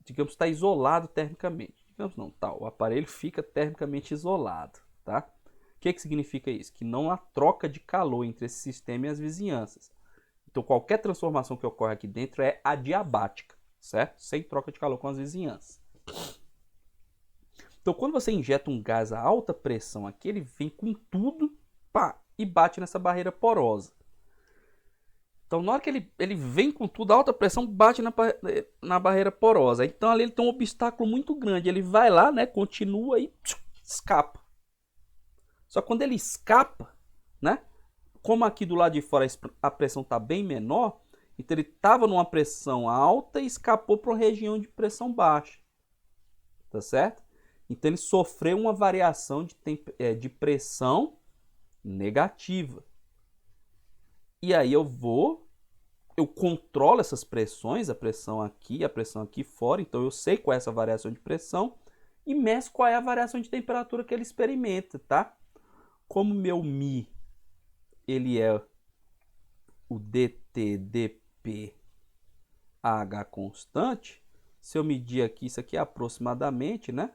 digamos, está isolado termicamente. Digamos não, tá, o aparelho fica termicamente isolado, tá? O que significa isso? Que não há troca de calor entre esse sistema e as vizinhanças. Então, qualquer transformação que ocorre aqui dentro é adiabática, certo? Sem troca de calor com as vizinhanças. Então, quando você injeta um gás a alta pressão aqui, ele vem com tudo, pá, e bate nessa barreira porosa. Então, na hora que ele vem com tudo, a alta pressão bate na barreira porosa. Então, ali ele tem um obstáculo muito grande. Ele vai lá, né, continua e escapa. Só que quando ele escapa, né, como aqui do lado de fora a pressão está bem menor, então ele estava numa pressão alta e escapou para uma região de pressão baixa. Tá certo? Então ele sofreu uma variação de pressão negativa. E aí eu controlo essas pressões, a pressão aqui e a pressão aqui fora, então eu sei qual é essa variação de pressão e meço qual é a variação de temperatura que ele experimenta, tá? Como meu μ, ele é o dT/dP H constante, se eu medir aqui, isso aqui é aproximadamente, né?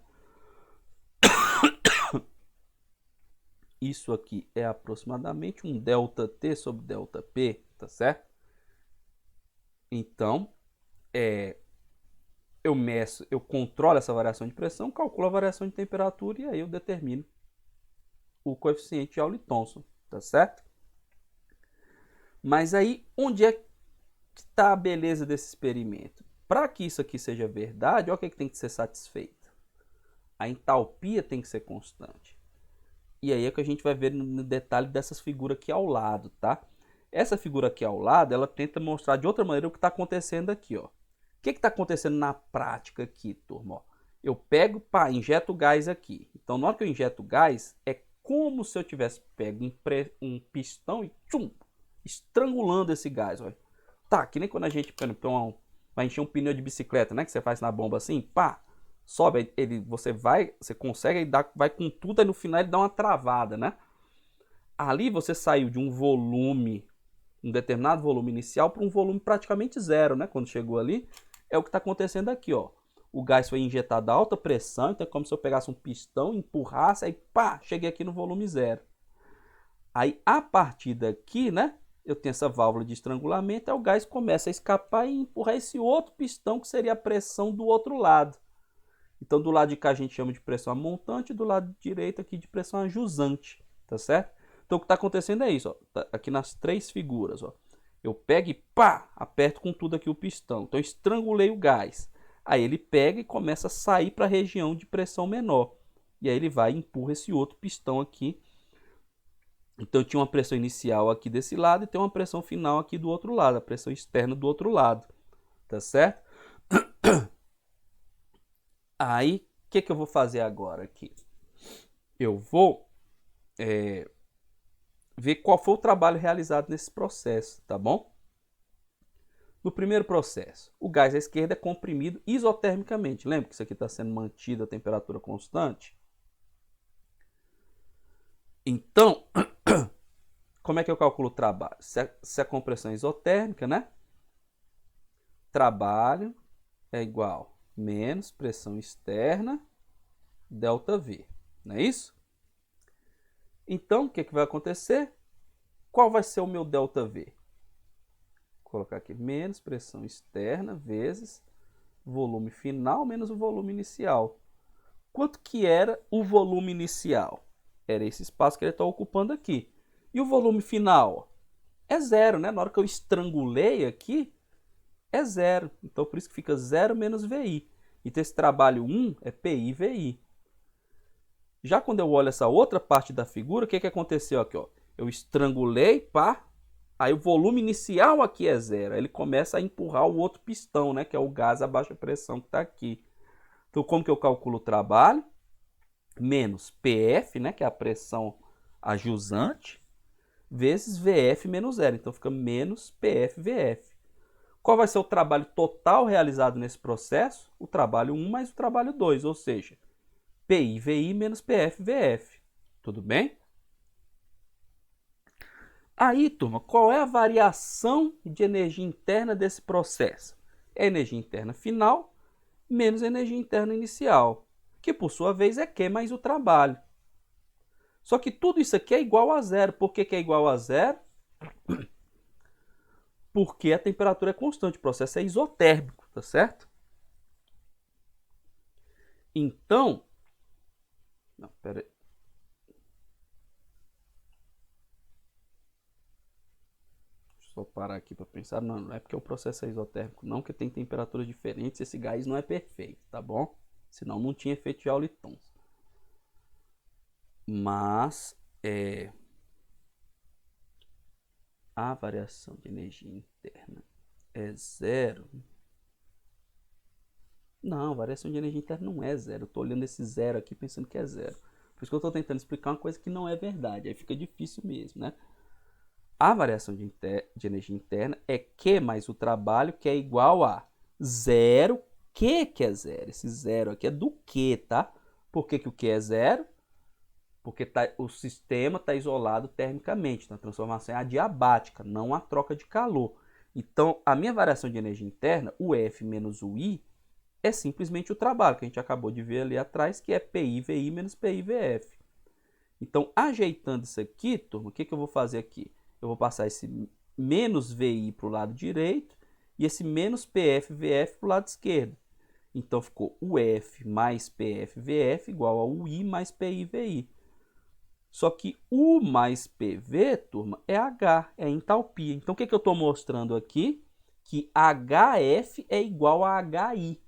Isso aqui é aproximadamente um ΔT sobre ΔP, tá certo? Então, eu controlo essa variação de pressão, calculo a variação de temperatura e aí eu determino o coeficiente de Joule-Thomson, tá certo? Mas aí, onde é que está a beleza desse experimento? Para que isso aqui seja verdade, olha o que tem que ser satisfeito. A entalpia tem que ser constante. E aí é que a gente vai ver no detalhe dessas figuras aqui ao lado, tá? Essa figura aqui ao lado, ela tenta mostrar de outra maneira o que está acontecendo aqui, ó. O que está acontecendo na prática aqui, turma? Ó, eu pego, pá, injeto gás aqui. Então, na hora que eu injeto gás, é como se eu tivesse pego um pistão e tchum, estrangulando esse gás, ó. Tá, que nem quando a gente vai encher um pneu de bicicleta, né? Que você faz na bomba assim, pá, sobe, você consegue, vai com tudo, aí no final ele dá uma travada, né? Ali você saiu de um volume, um determinado volume inicial, para um volume praticamente zero, né? Quando chegou ali, é o que está acontecendo aqui, ó. O gás foi injetado a alta pressão, então é como se eu pegasse um pistão, empurrasse, aí pá, cheguei aqui no volume zero. Aí a partir daqui, né? Eu tenho essa válvula de estrangulamento, aí o gás começa a escapar e empurrar esse outro pistão, que seria a pressão do outro lado. Então, do lado de cá a gente chama de pressão montante, e do lado direito aqui de pressão ajusante, tá certo? Então, o que está acontecendo é isso, ó, tá aqui nas três figuras, ó. Eu pego e pá, aperto com tudo aqui o pistão. Então, eu estrangulei o gás. Aí ele pega e começa a sair para a região de pressão menor. E aí ele vai e empurra esse outro pistão aqui. Então, eu tinha uma pressão inicial aqui desse lado e tem uma pressão final aqui do outro lado, a pressão externa do outro lado, tá certo? Aí, o que eu vou fazer agora aqui? Eu vou ver qual foi o trabalho realizado nesse processo, tá bom? No primeiro processo, o gás à esquerda é comprimido isotermicamente. Lembra que isso aqui está sendo mantido a temperatura constante? Então, como é que eu calculo o trabalho? Se a compressão é isotérmica, né? Trabalho é igual menos pressão externa, ΔV. Não é isso? Então, o que vai acontecer? Qual vai ser o meu ΔV? Vou colocar aqui menos pressão externa vezes volume final menos o volume inicial. Quanto que era o volume inicial? Era esse espaço que ele está ocupando aqui. E o volume final? É zero, né? Na hora que eu estrangulei aqui, é zero. Então, por isso que fica zero menos VI. Então, esse trabalho 1 é PI VI. Já quando eu olho essa outra parte da figura, o que aconteceu aqui? Ó? Eu estrangulei, pá, aí o volume inicial aqui é zero. Aí ele começa a empurrar o outro pistão, né? Que é o gás a baixa pressão que está aqui. Então, como que eu calculo o trabalho? Menos PF, né? Que é a pressão ajusante, vezes VF menos zero. Então, fica menos PF VF. Qual vai ser o trabalho total realizado nesse processo? O trabalho 1 mais o trabalho 2, ou seja, PI VI menos PF VF. Tudo bem? Aí, turma, qual é a variação de energia interna desse processo? É a energia interna final menos a energia interna inicial. que por sua vez é Q mais o trabalho. Só que tudo isso aqui é igual a zero. Por que é igual a zero? Porque a temperatura é constante, o processo é isotérmico, tá certo? Então, não, pera aí. Deixa eu só parar aqui para pensar. Não, não é porque o processo é isotérmico, não, que tem temperaturas diferentes, esse gás não é perfeito, tá bom? Senão não tinha efeito de Joule-Thomson. Mas a variação de energia interna é zero. Não, a variação de energia interna não é zero. Eu estou olhando esse zero aqui pensando que é zero. Por isso que eu estou tentando explicar uma coisa que não é verdade. Aí fica difícil mesmo, né? A variação de energia interna é Q mais o trabalho, que é igual a zero. Que é zero? Esse zero aqui é do Q, tá? Por que o Q é zero? Porque o sistema está isolado termicamente. Então a transformação é adiabática, não a troca de calor. Então, a minha variação de energia interna, o F menos o I, é simplesmente o trabalho que a gente acabou de ver ali atrás, que é PI-VI menos PI-VF. Então, ajeitando isso aqui, turma, o que eu vou fazer aqui? Eu vou passar esse menos VI para o lado direito e esse menos PF-VF para o lado esquerdo. Então, ficou o F mais PF-VF igual ao I mais PI-VI. Só que U mais PV, turma, é H, é entalpia. Então, o que eu estou mostrando aqui? Que HF é igual a HI.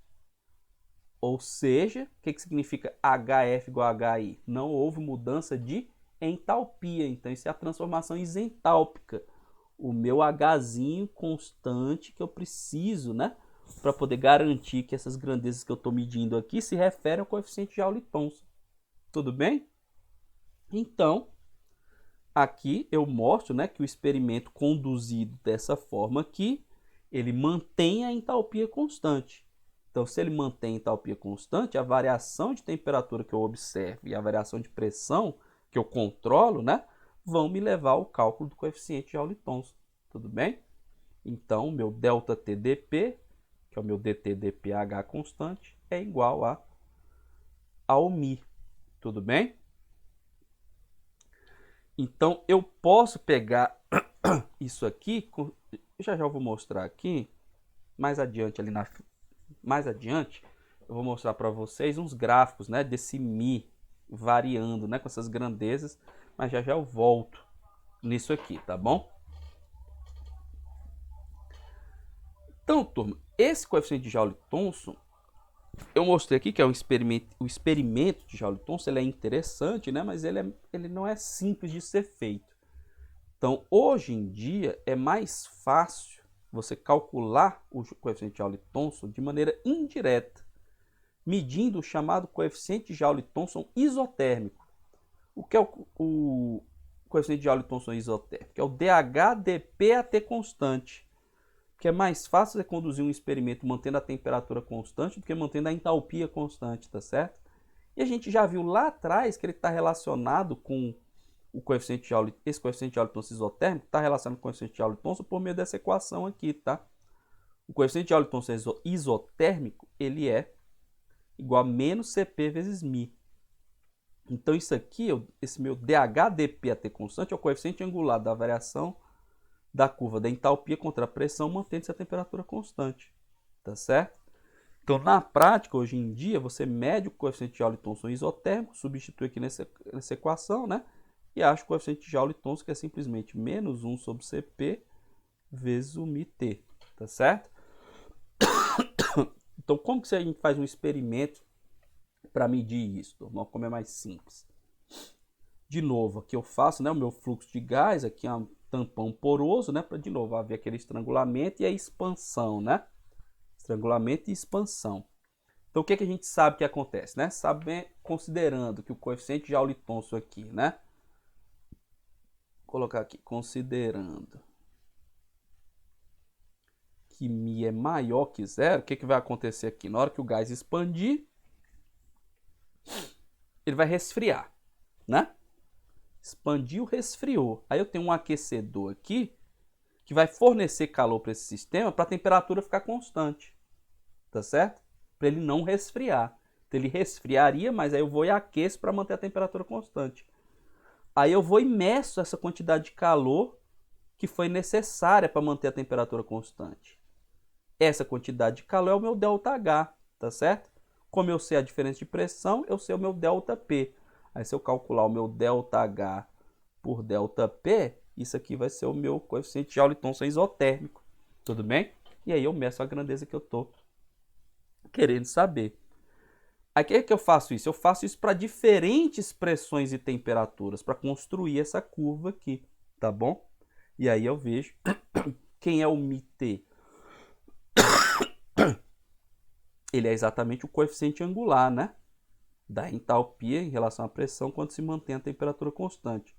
Ou seja, o que significa HF igual a HI? Não houve mudança de entalpia. Então, isso é a transformação isentálpica. O meu Hzinho constante que eu preciso, né? Para poder garantir que essas grandezas que eu estou medindo aqui se referem ao coeficiente de Joule-Thomson. Tudo bem? Então, aqui eu mostro, né, que o experimento conduzido dessa forma aqui, ele mantém a entalpia constante. Então, se ele mantém a entalpia constante, a variação de temperatura que eu observo e a variação de pressão que eu controlo, né, vão me levar ao cálculo do coeficiente de Joule-Thomson. Tudo bem? Então, o meu ΔTdP, que é o meu dTdPH constante, é igual ao μ. Tudo bem? Então, eu posso pegar isso aqui, já eu vou mostrar aqui, mais adiante, eu vou mostrar para vocês uns gráficos, né, desse μ variando, né, com essas grandezas, mas já eu volto nisso aqui, tá bom? Então, turma, esse coeficiente de Joule-Thomson, eu mostrei aqui que é o experimento de Joule-Thomson, ele é interessante, né, mas ele não é simples de ser feito. Então, hoje em dia, é mais fácil você calcular o coeficiente de Joule-Thomson de maneira indireta, medindo o chamado coeficiente de Joule-Thomson isotérmico. O que é o coeficiente de Joule-Thomson isotérmico? É o DH/dP constante, que é mais fácil você conduzir um experimento mantendo a temperatura constante do que mantendo a entalpia constante, tá certo? E a gente já viu lá atrás que ele está relacionado com o coeficiente de Joule, esse coeficiente de Joule-Thomson isotérmico está relacionado com o coeficiente de Joule-Thomson por meio dessa equação aqui, tá? O coeficiente de Joule-Thomson isotérmico, ele é igual a menos Cp vezes μ. Então isso aqui, esse meu DH/dP constante, é o coeficiente angular da variação da curva da entalpia contra a pressão, mantendo-se a temperatura constante, tá certo? Então, na prática, hoje em dia, você mede o coeficiente de Joule-Thomson isotérmico, substitui aqui nessa equação, né? E acha o coeficiente de Joule-Thomson, que é simplesmente menos 1 sobre Cp vezes o μT, tá certo? Então, como que a gente faz um experimento para medir isso? Como é mais simples? De novo, aqui eu faço, né, o meu fluxo de gás, aqui é um tampão poroso, né, para de novo haver aquele estrangulamento e a expansão, né? Estrangulamento e expansão. Então, o que a gente sabe que acontece, né? Sabe, considerando que o coeficiente de Joule-Thomson aqui, né? Vou colocar aqui, considerando que μ é maior que zero, o que vai acontecer aqui? Na hora que o gás expandir, ele vai resfriar, né? Expandiu, resfriou. Aí eu tenho um aquecedor aqui que vai fornecer calor para esse sistema para a temperatura ficar constante, tá certo? Para ele não resfriar. Então ele resfriaria, mas aí eu vou e aqueço para manter a temperatura constante. Aí eu vou e meço essa quantidade de calor que foi necessária para manter a temperatura constante. Essa quantidade de calor é o meu ΔH, tá certo? Como eu sei a diferença de pressão, eu sei o meu ΔP. Aí se eu calcular o meu ΔH por ΔP, isso aqui vai ser o meu coeficiente de Joule-Thomson isotérmico. Tudo bem? E aí eu meço a grandeza que eu estou querendo saber. Aí o que é que eu faço isso? Eu faço isso para diferentes pressões e temperaturas, para construir essa curva aqui, tá bom? E aí eu vejo quem é o μT. Ele é exatamente o coeficiente angular, né? Da entalpia em relação à pressão quando se mantém a temperatura constante.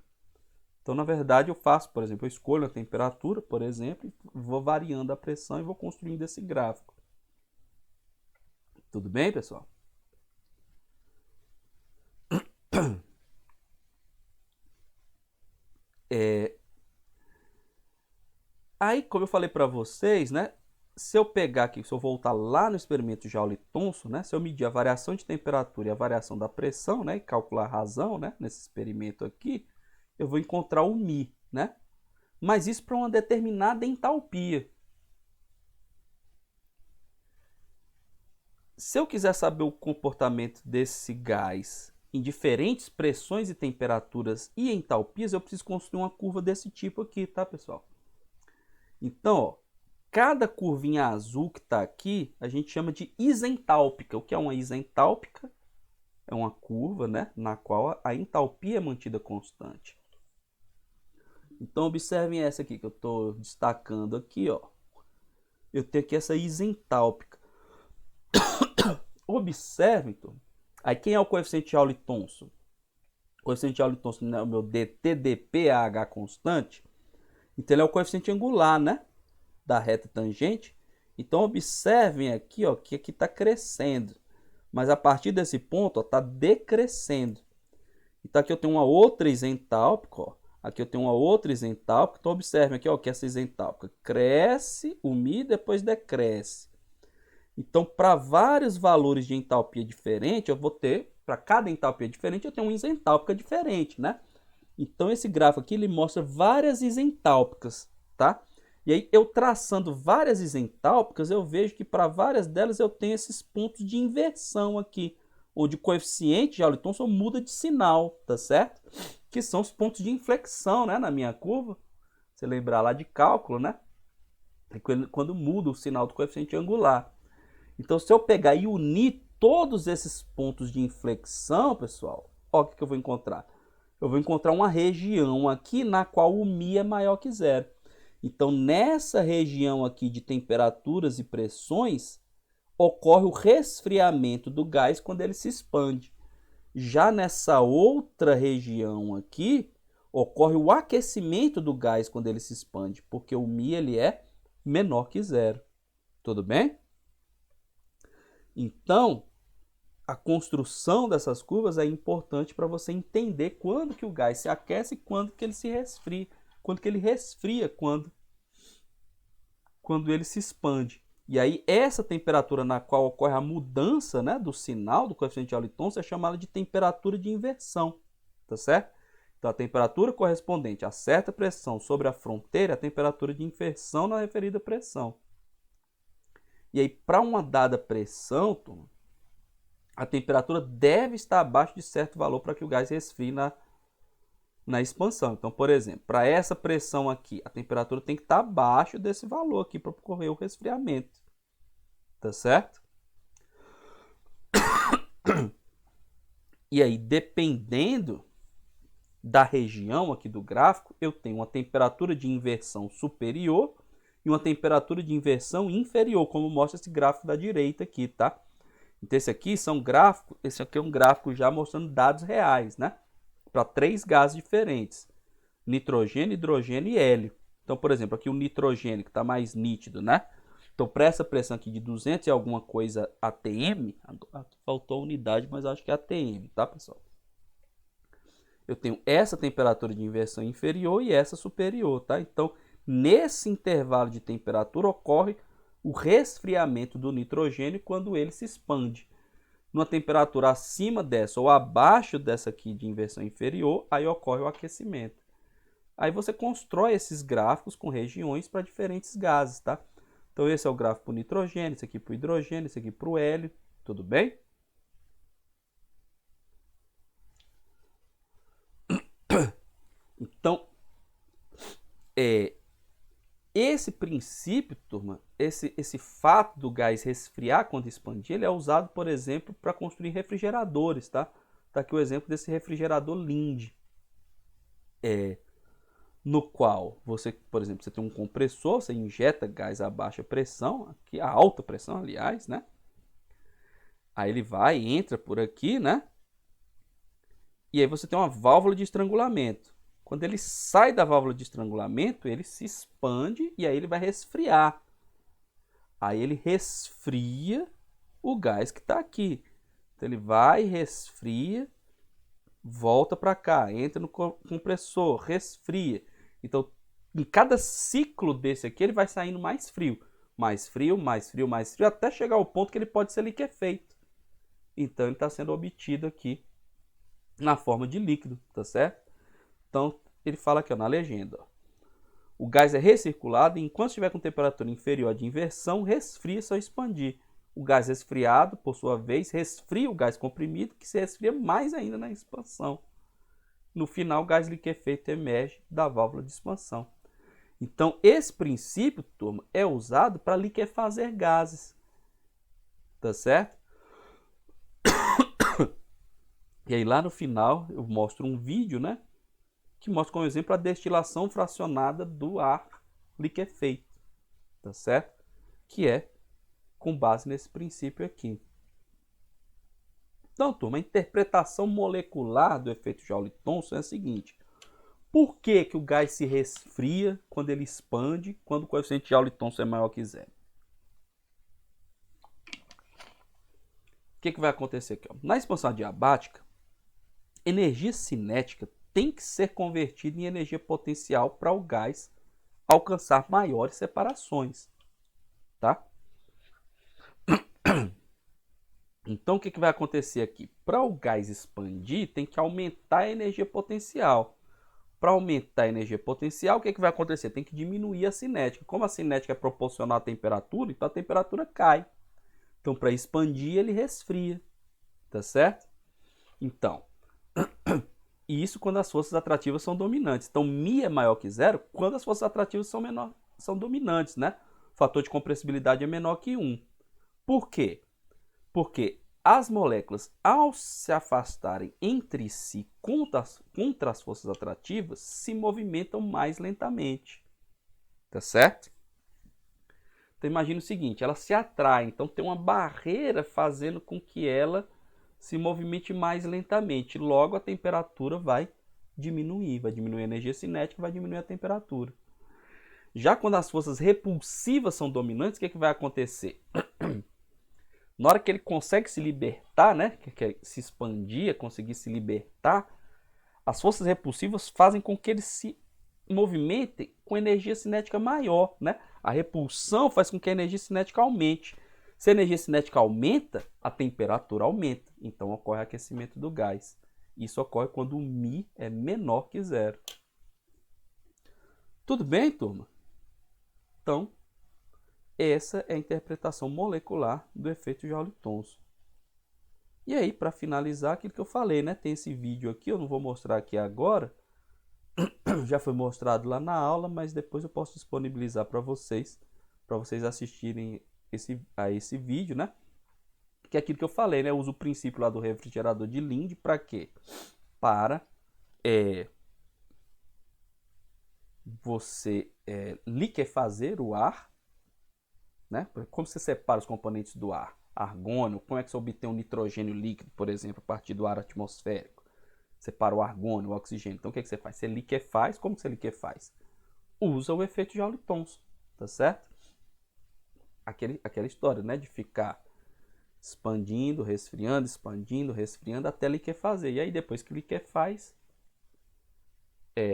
Então, na verdade, eu faço, por exemplo, eu escolho a temperatura, por exemplo, e vou variando a pressão e vou construindo esse gráfico. Tudo bem, pessoal? Aí, como eu falei para vocês, né? Se eu pegar aqui, se eu voltar lá no experimento de Joule-Thomson, né? Se eu medir a variação de temperatura e a variação da pressão, né? E calcular a razão, né? Nesse experimento aqui, eu vou encontrar o μ, né? Mas isso para uma determinada entalpia. Se eu quiser saber o comportamento desse gás em diferentes pressões e temperaturas e entalpias, eu preciso construir uma curva desse tipo aqui, tá, pessoal? Então, ó, cada curvinha azul que está aqui, a gente chama de isentálpica. O que é uma isentálpica? É uma curva, né, na qual a entalpia é mantida constante. Então, observem essa aqui que eu estou destacando aqui, ó. Eu tenho aqui essa isentálpica. Observem, então. Aí, quem é o coeficiente de Joule-Thomson? O coeficiente de Joule-Thomson é o meu TdPAH constante. Então, ele é o coeficiente angular, né? Da reta tangente. Então, observem aqui, ó, que aqui está crescendo. Mas a partir desse ponto, está decrescendo. Então, aqui eu tenho uma outra isentálpica, ó. Aqui eu tenho uma outra isentálpica. Então, observem aqui, ó, que essa isentálpica cresce, o μ depois decresce. Então, para vários valores de entalpia diferente, eu vou ter, para cada entalpia diferente, eu tenho uma isentálpica diferente, né? Então, esse gráfico aqui, ele mostra várias isentálpicas, tá? E aí, eu traçando várias isentálpicas, eu vejo que para várias delas eu tenho esses pontos de inversão aqui, onde o coeficiente de Joule-Thomson muda de sinal, tá certo? Que são os pontos de inflexão, né, na minha curva. Você lembrar lá de cálculo, né? Quando muda o sinal do coeficiente angular. Então, se eu pegar e unir todos esses pontos de inflexão, pessoal, olha o que eu vou encontrar. Eu vou encontrar uma região aqui na qual o μ é maior que zero. Então, nessa região aqui de temperaturas e pressões, ocorre o resfriamento do gás quando ele se expande. Já nessa outra região aqui, ocorre o aquecimento do gás quando ele se expande, porque o μ ele é menor que zero. Tudo bem? Então, a construção dessas curvas é importante para você entender quando que o gás se aquece e quando que ele se resfria. Quando que ele resfria, quando ele se expande. E aí, essa temperatura na qual ocorre a mudança, né, do sinal do coeficiente de Joule-Thomson é chamada de temperatura de inversão, tá certo? Então, a temperatura correspondente a certa pressão sobre a fronteira é a temperatura de inversão na referida pressão. E aí, para uma dada pressão, a temperatura deve estar abaixo de certo valor para que o gás resfrie na expansão. Então, por exemplo, para essa pressão aqui, a temperatura tem que estar abaixo desse valor aqui para ocorrer o resfriamento. Tá certo? E aí, dependendo da região aqui do gráfico, eu tenho uma temperatura de inversão superior e uma temperatura de inversão inferior, como mostra esse gráfico da direita aqui, tá? Então, esse aqui é um gráfico já mostrando dados reais, né? Para 3 gases diferentes: nitrogênio, hidrogênio e hélio. Então, por exemplo, aqui o nitrogênio, que está mais nítido, né? Então, para essa pressão aqui de 200 e alguma coisa atm, aqui faltou a unidade, mas acho que é atm, tá, pessoal? Eu tenho essa temperatura de inversão inferior e essa superior, tá? Então, nesse intervalo de temperatura ocorre o resfriamento do nitrogênio quando ele se expande. Numa temperatura acima dessa ou abaixo dessa aqui de inversão inferior, aí ocorre o aquecimento. Aí você constrói esses gráficos com regiões para diferentes gases, tá? Então esse é o gráfico para o nitrogênio, esse aqui para o hidrogênio, esse aqui para o hélio, tudo bem? Então, esse princípio, turma, esse fato do gás resfriar quando expandir, ele é usado, por exemplo, para construir refrigeradores, tá? Tá aqui o exemplo desse refrigerador Linde, no qual você, por exemplo, você tem um compressor, você injeta gás a baixa pressão, aqui a alta pressão, aliás, né? Aí ele vai, entra por aqui, né? E aí você tem uma válvula de estrangulamento. Quando ele sai da válvula de estrangulamento, ele se expande e aí ele vai resfriar. Aí ele resfria o gás que está aqui. Então ele vai, resfria, volta para cá, entra no compressor, resfria. Então, em cada ciclo desse aqui, ele vai saindo mais frio. Mais frio, mais frio, mais frio, até chegar ao ponto que ele pode ser liquefeito. Então, ele está sendo obtido aqui na forma de líquido, tá certo? Então, ele fala aqui ó, na legenda. Ó, o gás é recirculado e enquanto estiver com temperatura inferior à de inversão, resfria-se ao expandir. O gás resfriado, por sua vez, resfria o gás comprimido, que se resfria mais ainda na expansão. No final, o gás liquefeito emerge da válvula de expansão. Então, esse princípio, turma, é usado para liquefazer gases. Tá certo? E aí, lá no final, eu mostro um vídeo, né? Que mostra como exemplo a destilação fracionada do ar liquefeito. Tá certo? Que é com base nesse princípio aqui. Então, turma, a interpretação molecular do efeito Joule-Thomson é a seguinte. Por que que o gás se resfria quando ele expande, quando o coeficiente Joule-Thomson é maior que zero? O que vai acontecer aqui? Ó? Na expansão adiabática, energia cinética tem que ser convertida em energia potencial para o gás alcançar maiores separações. Tá? Então, o que vai acontecer aqui? Para o gás expandir, tem que aumentar a energia potencial. Para aumentar a energia potencial, o que vai acontecer? Tem que diminuir a cinética. Como a cinética é proporcional à temperatura, então a temperatura cai. Então, para expandir, ele resfria. Tá certo? Então, isso quando as forças atrativas são dominantes. Então, μ é maior que zero quando as forças atrativas são dominantes, né? O fator de compressibilidade é menor que 1. Por quê? Porque as moléculas, ao se afastarem entre si contra as forças atrativas, se movimentam mais lentamente. Tá certo? Então imagine o seguinte, ela se atrai, então tem uma barreira fazendo com que ela se movimente mais lentamente. Logo a temperatura vai diminuir a energia cinética, vai diminuir a temperatura. Já quando as forças repulsivas são dominantes, o que vai acontecer? Na hora que ele consegue se libertar, né, que é se expandir, conseguir se libertar, as forças repulsivas fazem com que ele se movimente com energia cinética maior, né? A repulsão faz com que a energia cinética aumente. Se a energia cinética aumenta, a temperatura aumenta. Então ocorre aquecimento do gás. Isso ocorre quando o μ é menor que zero. Tudo bem, turma? Então, essa é a interpretação molecular do efeito Joule-Thomson. E aí, para finalizar, aquilo que eu falei, né? Tem esse vídeo aqui, eu não vou mostrar aqui agora. Já foi mostrado lá na aula, mas depois eu posso disponibilizar para vocês assistirem a esse vídeo, né? Que é aquilo que eu falei, né? Eu uso o princípio lá do refrigerador de Linde para quê? Para você liquefazer o ar, né? Como você separa os componentes do ar? Argônio, como é que você obtém um nitrogênio líquido, por exemplo, a partir do ar atmosférico? Separa o argônio, o oxigênio. Então o que você faz? Você liquefaz. Como você liquefaz? Usa o efeito Joule-Thomson, tá certo? Aquela história, né? De ficar expandindo, resfriando, até liquefazer. E aí depois que liquefaz,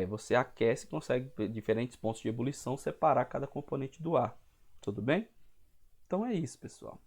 você aquece e consegue, diferentes pontos de ebulição, separar cada componente do ar. Tudo bem? Então é isso, pessoal.